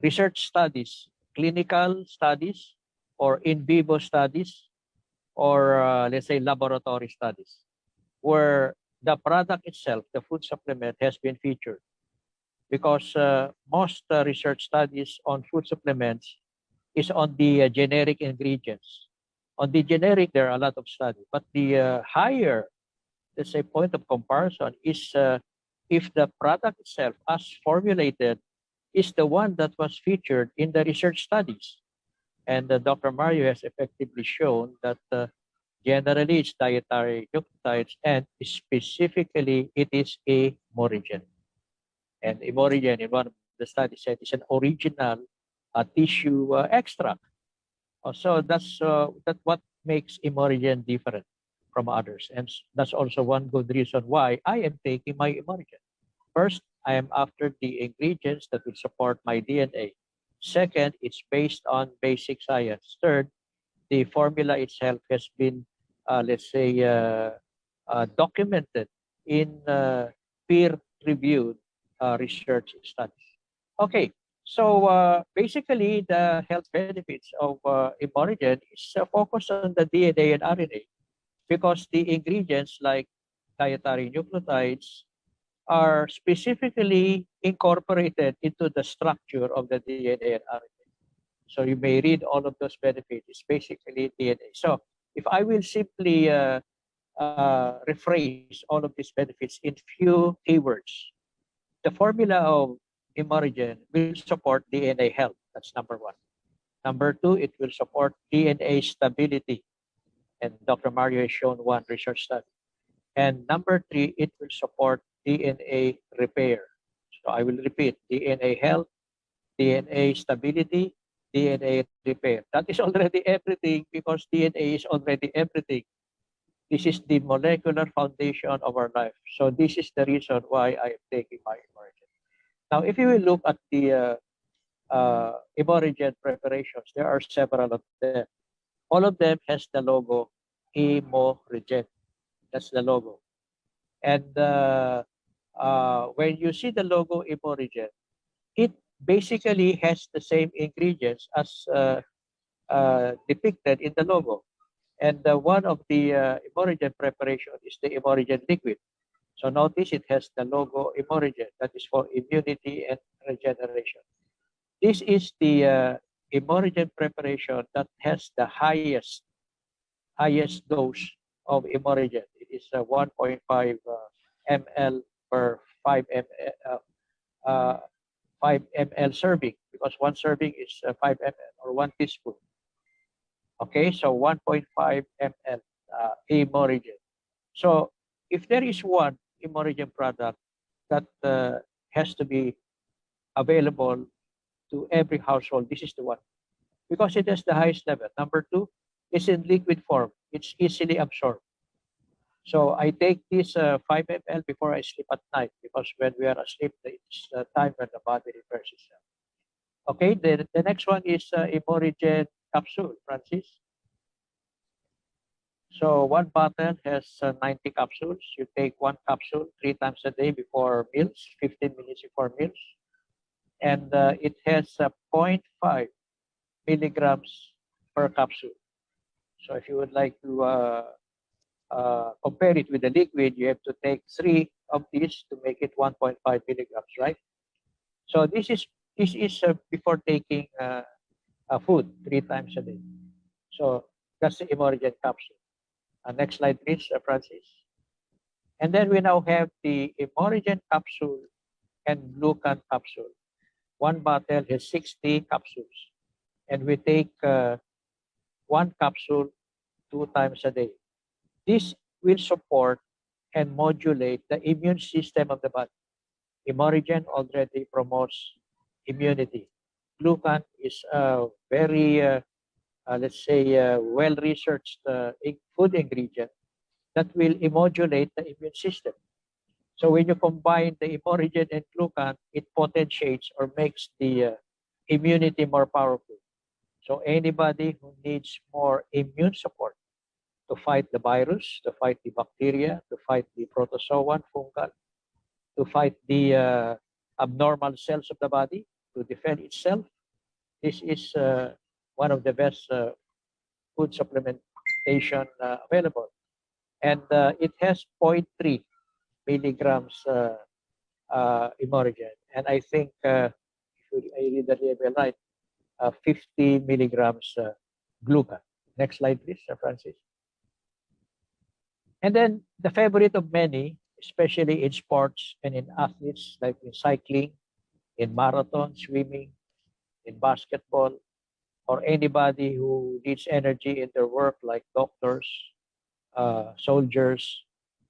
research studies, clinical studies, or in vivo studies, or let's say laboratory studies, where the product itself, the food supplement, has been featured. Because most research studies on food supplements is on the generic ingredients. On the generic, there are a lot of studies, but the higher, let's say, point of comparison is if the product itself, as formulated, is the one that was featured in the research studies. And Dr. Mario has effectively shown that generally it's dietary nucleotides, and specifically it is Imuregen. And Imuregen, in one of the studies, said it's an original tissue extract. So that's what makes Imuregen different from others. And that's also one good reason why I am taking my Imuregen. First, I am after the ingredients that will support my DNA. Second, it's based on basic science. Third, the formula itself has been let's say, documented in peer-reviewed research studies. Okay, so basically the health benefits of Imuregen is focused on the DNA and RNA because the ingredients like dietary nucleotides are specifically incorporated into the structure of the DNA and RNA. So you may read all of those benefits. It's basically DNA. So if I will simply rephrase all of these benefits in few keywords, the formula of Imuregen will support DNA health. That's number one. Number two, it will support DNA stability. And Dr. Mario has shown one research study. And number three, it will support DNA repair. So I will repeat, DNA health, DNA stability, DNA repair. That is already everything because DNA is already everything. This is the molecular foundation of our life. So this is the reason why I am taking my Imuregen. Now, if you will look at the Imuregen preparations, there are several of them. All of them has the logo Imuregen. That's the logo. And when you see the logo Imuregen, it basically has the same ingredients as depicted in the logo. And one of the Imuregen preparation is the Imuregen liquid. So notice it has the logo Imuregen, that is for immunity and regeneration. This is the Imuregen preparation that has the highest dose of Imuregen. It is 1.5 ml per 5 ml, 5 ml serving, because one serving is 5 ml or 1 teaspoon. Okay, so 1.5 ml Imuregen. So if there is one Imuregen product that has to be available to every household, this is the one, because it has the highest level. Number two, it's in liquid form. It's easily absorbed. So I take this 5 ml before I sleep at night, because when we are asleep, it's the time when the body repairs itself. Okay, the next one is Imuregen capsule, Francis. So one bottle has 90 capsules. You take one capsule 3 times a day before meals, 15 minutes before meals. And it has 0.5 milligrams per capsule. So if you would like to compare it with the liquid, you have to take 3 of these to make it 1.5 milligrams, right? So this is before taking food 3 times a day. So that's the Imuregen capsule. Next slide, please, Francis. And then we now have the Imuregen capsule and glucan capsule. One bottle has 60 capsules, and we take 1 capsule 2 times a day. This will support and modulate the immune system of the body. Imuregen already promotes immunity. Glucan is a very, let's say, well-researched food ingredient that will modulate the immune system. So when you combine the Imuregen and glucan, it potentiates or makes the immunity more powerful. So anybody who needs more immune support to fight the virus, to fight the bacteria, to fight the protozoan, fungal, to fight the abnormal cells of the body, to defend itself, this is one of the best food supplementation available. And it has 0.3 milligrams Imuregen. And I think, if I read the label right, 50 milligrams glucan. Next slide, please, Francis. And then the favorite of many, especially in sports and in athletes, like in cycling, in marathon, swimming, in basketball, or anybody who needs energy in their work, like doctors, soldiers,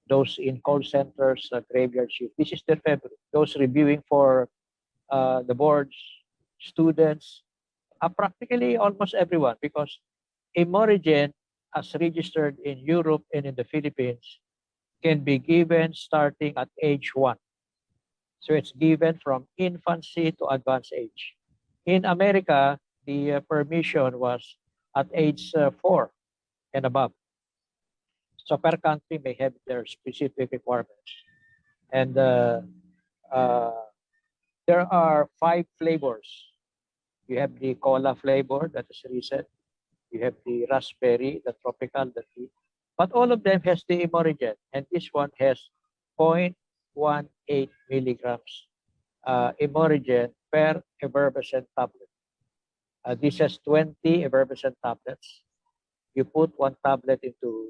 those in call centers, graveyard shift. This is their favorite. Those reviewing for the boards, students, practically almost everyone, because Imuregen, as registered in Europe and in the Philippines, can be given starting at age 1. So it's given from infancy to advanced age. In America, the permission was at age 4 and above. So per country may have their specific requirements. And there are 5 flavors. You have the cola flavor, that is recent. You have the raspberry, the tropical, the tea. But all of them has the Imuregen, and this one has 0.18 milligrams Imuregen per effervescent tablet. This has 20 effervescent tablets. You put 1 tablet into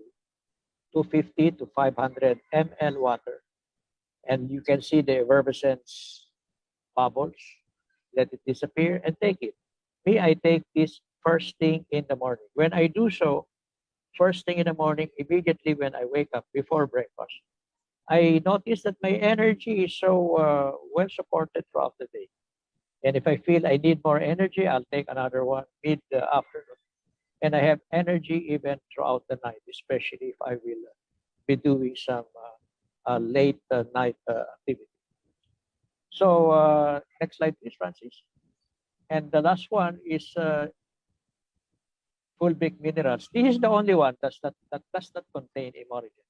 250 to 500 ml water, and you can see the effervescence bubbles. Let it disappear and take it. Me, I take this first thing in the morning. When I do so, first thing in the morning, immediately when I wake up before breakfast, I notice that my energy is so well supported throughout the day. And if I feel I need more energy, I'll take another one mid-afternoon. And I have energy even throughout the night, especially if I will be doing some late night activity. So next slide, please, Francis. And the last one is fulvic minerals. This is the only one that does not contain Imuregen.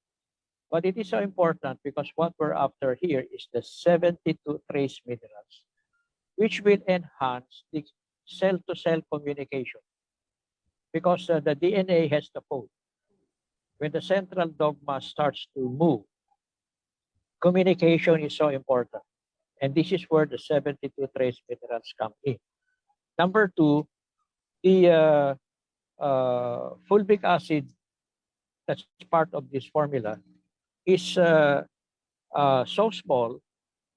But it is so important because what we're after here is the 72 trace minerals, which will enhance the cell-to-cell communication. Because the DNA has the code. When the central dogma starts to move, communication is so important. And this is where the 72 trace minerals come in. Number 2, the fulvic acid that's part of this formula is so small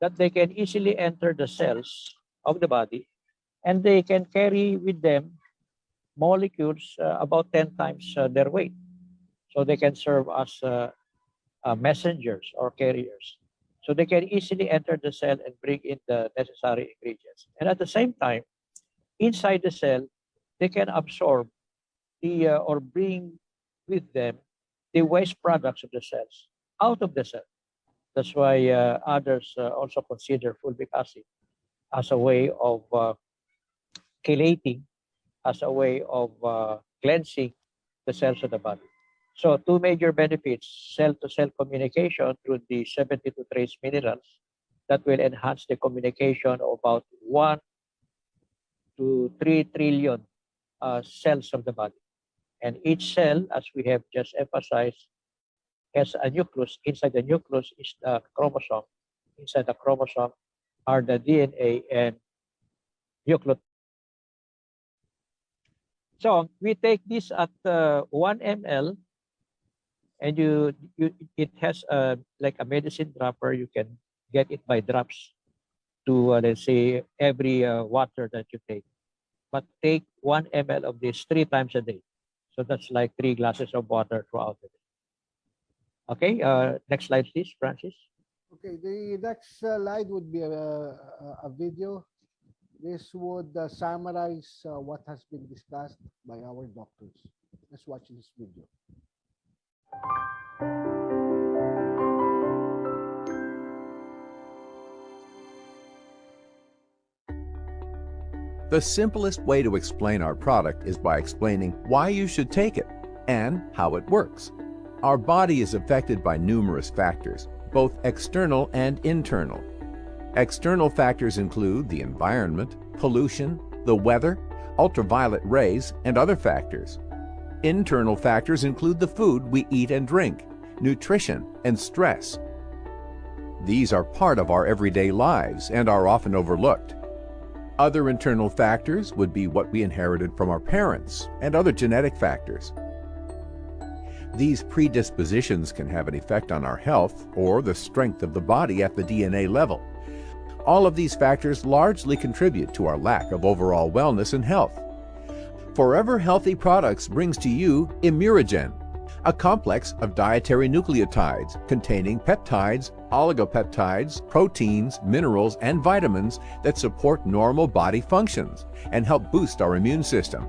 that they can easily enter the cells of the body, and they can carry with them molecules about 10 times their weight. So they can serve as messengers or carriers. So they can easily enter the cell and bring in the necessary ingredients. And at the same time, inside the cell, they can absorb or bring with them the waste products of the cells out of the cell. That's why others also consider fulvic acid as a way of chelating, as a way of cleansing the cells of the body. So 2 major benefits: cell-to-cell communication through the 72 trace minerals that will enhance the communication of about 1 to 3 trillion cells of the body. And each cell, as we have just emphasized, has a nucleus. Inside the nucleus is the chromosome. Inside the chromosome are the DNA and nucleotide. So we take this at 1 ml, and it has like a medicine dropper. You can get it by drops to let's say every water that you take. But take 1 ml of this 3 times a day. So that's like 3 glasses of water throughout the day. Okay, next slide, please, Francis. Okay, the next slide would be a video. This would summarize what has been discussed by our doctors. Let's watch this video. The simplest way to explain our product is by explaining why you should take it and how it works. Our body is affected by numerous factors, both external and internal. External factors include the environment, pollution, the weather, ultraviolet rays, and other factors. Internal factors include the food we eat and drink, nutrition, and stress. These are part of our everyday lives and are often overlooked. Other internal factors would be what we inherited from our parents and other genetic factors. These predispositions can have an effect on our health or the strength of the body at the DNA level. All of these factors largely contribute to our lack of overall wellness and health. Forever Healthy Products brings to you Imuregen, a complex of dietary nucleotides containing peptides, oligopeptides, proteins, minerals, and vitamins that support normal body functions and help boost our immune system.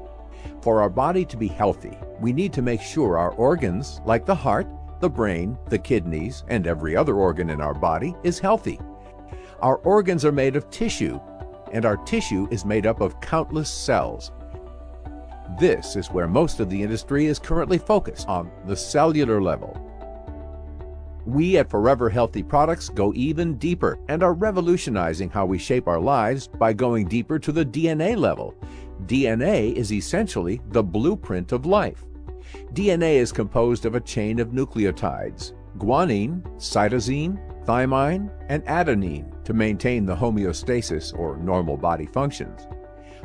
For our body to be healthy, we need to make sure our organs, like the heart, the brain, the kidneys, and every other organ in our body, is healthy. Our organs are made of tissue, and our tissue is made up of countless cells. This is where most of the industry is currently focused on the cellular level. We at Forever Healthy Products go even deeper and are revolutionizing how we shape our lives by going deeper to the DNA level. DNA is essentially the blueprint of life. DNA is composed of a chain of nucleotides, guanine, cytosine, thymine, and adenine, to maintain the homeostasis or normal body functions.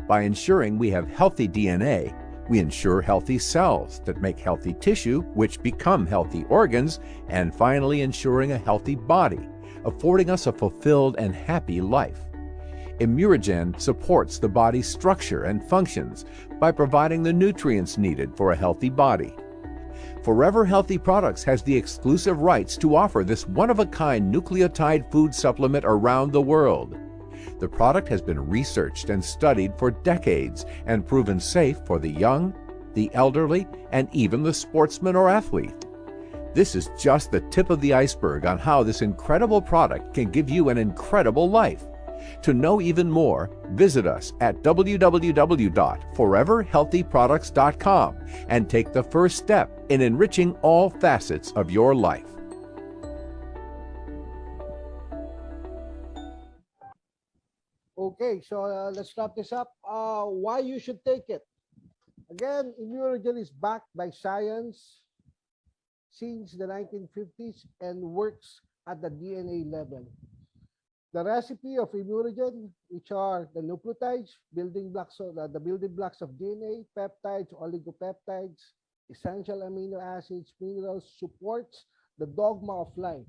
By ensuring we have healthy DNA, we ensure healthy cells that make healthy tissue, which become healthy organs, and finally ensuring a healthy body, affording us a fulfilled and happy life. Imuregen supports the body's structure and functions by providing the nutrients needed for a healthy body. Forever Healthy Products has the exclusive rights to offer this one-of-a-kind nucleotide food supplement around the world. The product has been researched and studied for decades and proven safe for the young, the elderly, and even the sportsman or athlete. This is just the tip of the iceberg on how this incredible product can give you an incredible life. To know even more, visit us at www.foreverhealthyproducts.com and take the first step in enriching all facets of your life. Okay, so let's wrap this up. Why you should take it? Again, Imuregen is backed by science since the 1950s and works at the DNA level. The recipe of Imuregen, which are the nucleotides, building blocks of the building blocks of DNA, peptides, oligopeptides, essential amino acids, minerals, supports the dogma of life.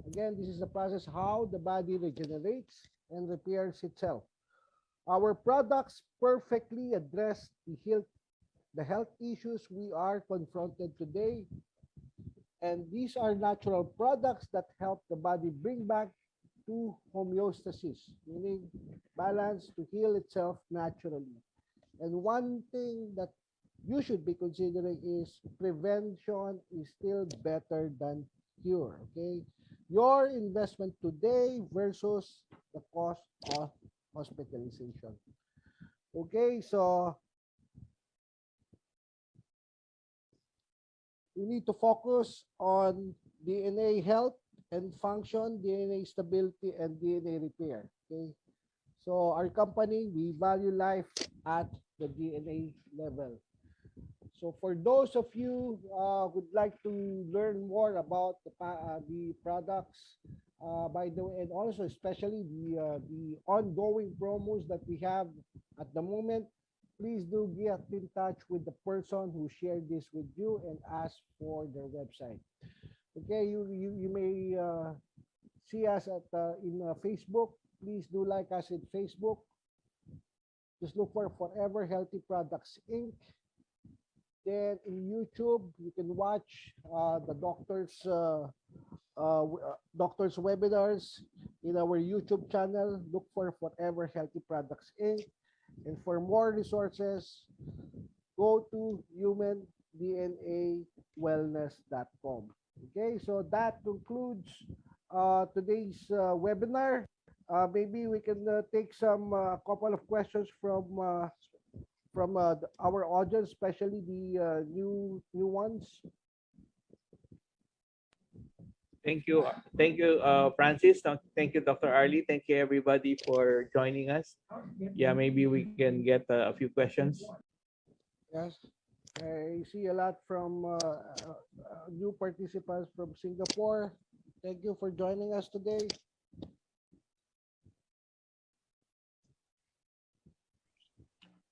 Again, this is the process how the body regenerates and repairs itself. Our products perfectly address the health issues we are confronted today. And these are natural products that help the body bring back to homeostasis, meaning balance, to heal itself naturally. And one thing that you should be considering is prevention is still better than cure, okay? Your investment today versus the cost of hospitalization. Okay, so we need to focus on DNA health and function, DNA stability, and DNA repair. Okay, so our company, we value life at the DNA level. So for those of you who would like to learn more about the products, by the way, and also especially the ongoing promos that we have at the moment, please do get in touch with the person who shared this with you and ask for their website. Okay, you may see us at in Facebook. Please do like us in Facebook. Just look for Forever Healthy Products Inc. Then in YouTube, you can watch the doctor's webinars in our YouTube channel. Look for Forever Healthy Products Inc. And for more resources, go to humandnawellness.com. Okay, so that concludes today's webinar. Maybe we can take some couple of questions from our audience, especially the new ones. Thank you, Francis. Thank you, Dr. Arlie. Thank you, everybody, for joining us. Yeah, maybe we can get a few questions. Yes, I see a lot from new participants from Singapore. Thank you for joining us today.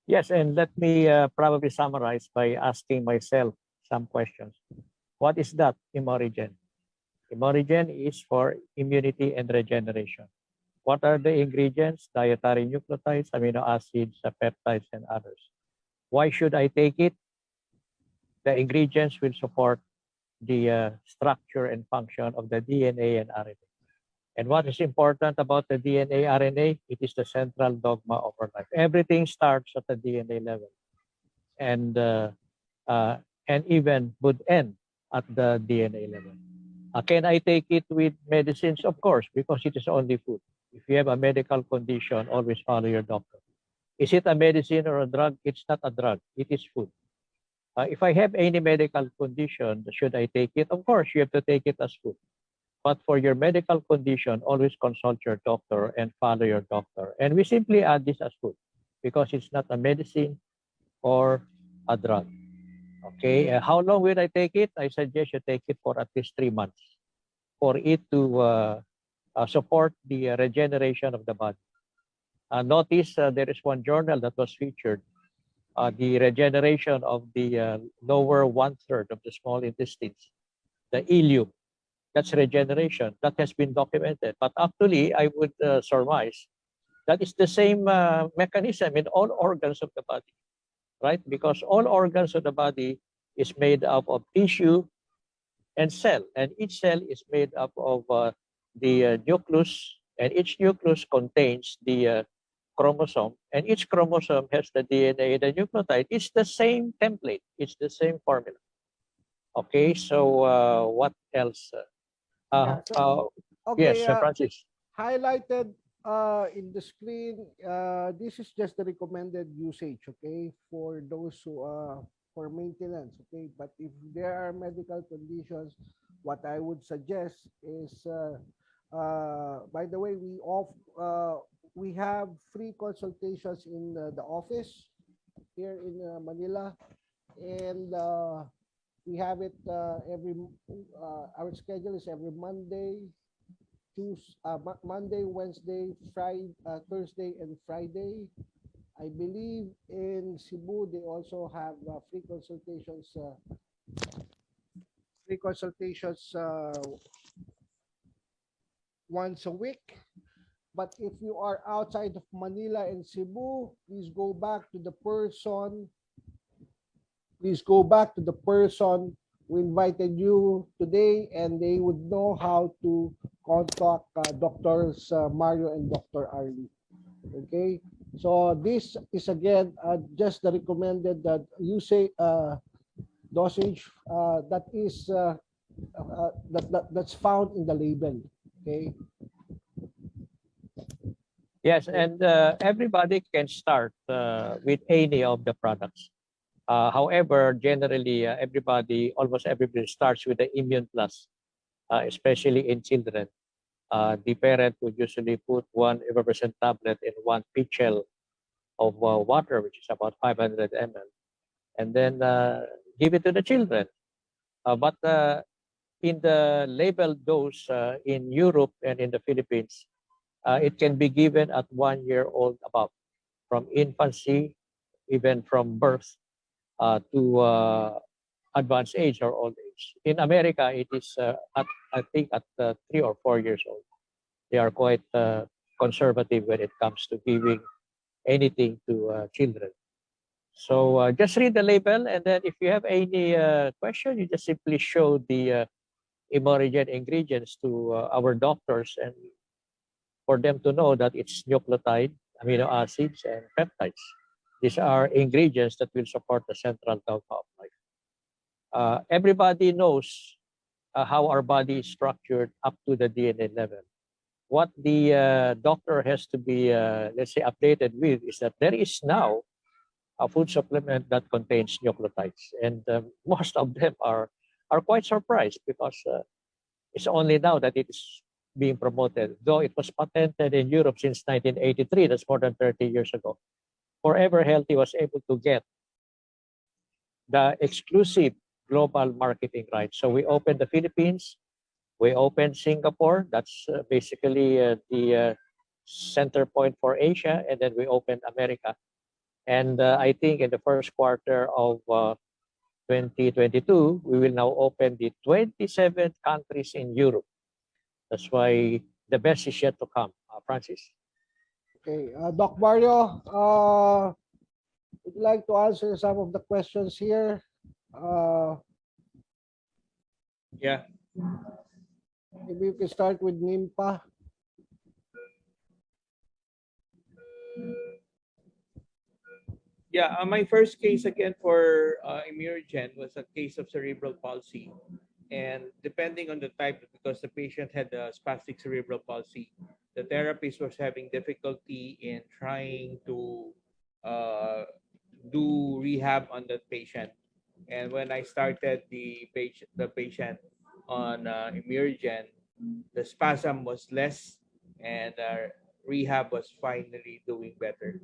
Yes, and let me probably summarize by asking myself some questions. What is that, Imuregen? Imuregen is for immunity and regeneration. What are the ingredients? Dietary nucleotides, amino acids, peptides, and others. Why should I take it? The ingredients will support the structure and function of the DNA and RNA. And what is important about the DNA, RNA? It is the central dogma of our life. Everything starts at the DNA level, and even would end at the DNA level. Can I take it with medicines? Of course, because it is only food. If you have a medical condition, always follow your doctor. Is it a medicine or a drug? It's not a drug. It is food. If I have any medical condition, should I take it? Of course, you have to take it as food. But for your medical condition, always consult your doctor and follow your doctor. And we simply add this as food because it's not a medicine or a drug. Okay, how long will I take it? I suggest you take it for at least 3 months for it to support the regeneration of the body. Notice there is one journal that was featured, the regeneration of the lower 1/3 of the small intestines, the ileum. That's regeneration. That has been documented. But actually, I would surmise that is the same mechanism in all organs of the body, right? Because all organs of the body is made up of tissue and cell, and each cell is made up of the nucleus, and each nucleus contains the chromosome, and each chromosome has the DNA, the nucleotide. It's the same template. It's the same formula. Okay, so what else? Okay, Yes, Francis. highlighted in the screen, this is just the recommended usage, okay, for those who for maintenance, okay. But if there are medical conditions, what I would suggest is, by the way, we have free consultations in the office here in Manila, and we have it our schedule is every Monday, Monday, Wednesday, Friday, Thursday, and Friday. I believe in Cebu they also have free consultations. Once a week. But if you are outside of Manila and Cebu, please go back to the person. Please go back to the person who invited you today, and they would know how to contact Doctors Mario and Dr. Arlie. Okay, so this is again just the recommended that you say dosage that's found in the label. Okay. Yes, and everybody can start with any of the products. However, generally, almost everybody starts with the Immune Plus, especially in children. The parent would usually put 1 effervescent tablet in 1 pitchel of water, which is about 500 ml, and then give it to the children. But in the labeled dose in Europe and in the Philippines, it can be given at 1 year old above, from infancy, even from birth to advanced age or old age. In America, it is I think at 3 or 4 years old. They are quite conservative when it comes to giving anything to children. So just read the label, and then if you have any question, you just simply show the Imuregen ingredients to our doctors, and for them to know that it's nucleotide, amino acids, and peptides. These are ingredients that will support the central dogma of life. Everybody knows how our body is structured up to the DNA level. What the doctor has to be, let's say, updated with is that there is now a food supplement that contains nucleotides, and most of them are quite surprised because it's only now that it is being promoted, though it was patented in Europe since 1983. That's more than 30 years ago. Forever Healthy was able to get the exclusive global marketing rights. So we opened the Philippines, we opened Singapore. That's basically the center point for Asia, and then we opened America. And I think in the first quarter of 2022, we will now open the 27 countries in Europe. That's why the best is yet to come, Francis. Okay, Doc Mario, would you like to answer some of the questions here? Yeah. Maybe you can start with Nimpa. Yeah, my first case again for Imuregen was a case of cerebral palsy. And depending on the type, because the patient had spastic cerebral palsy, the therapist was having difficulty in trying to do rehab on that patient. And when I started the patient on Imuregen, the spasm was less, and rehab was finally doing better.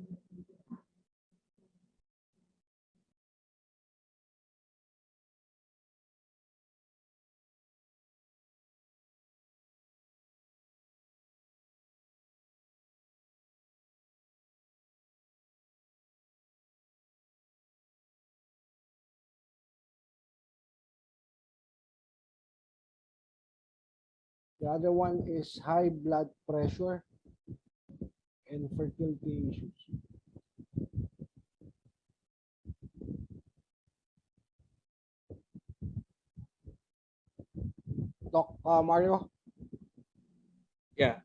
The other one is high blood pressure and fertility issues. Doc Mario? Yeah.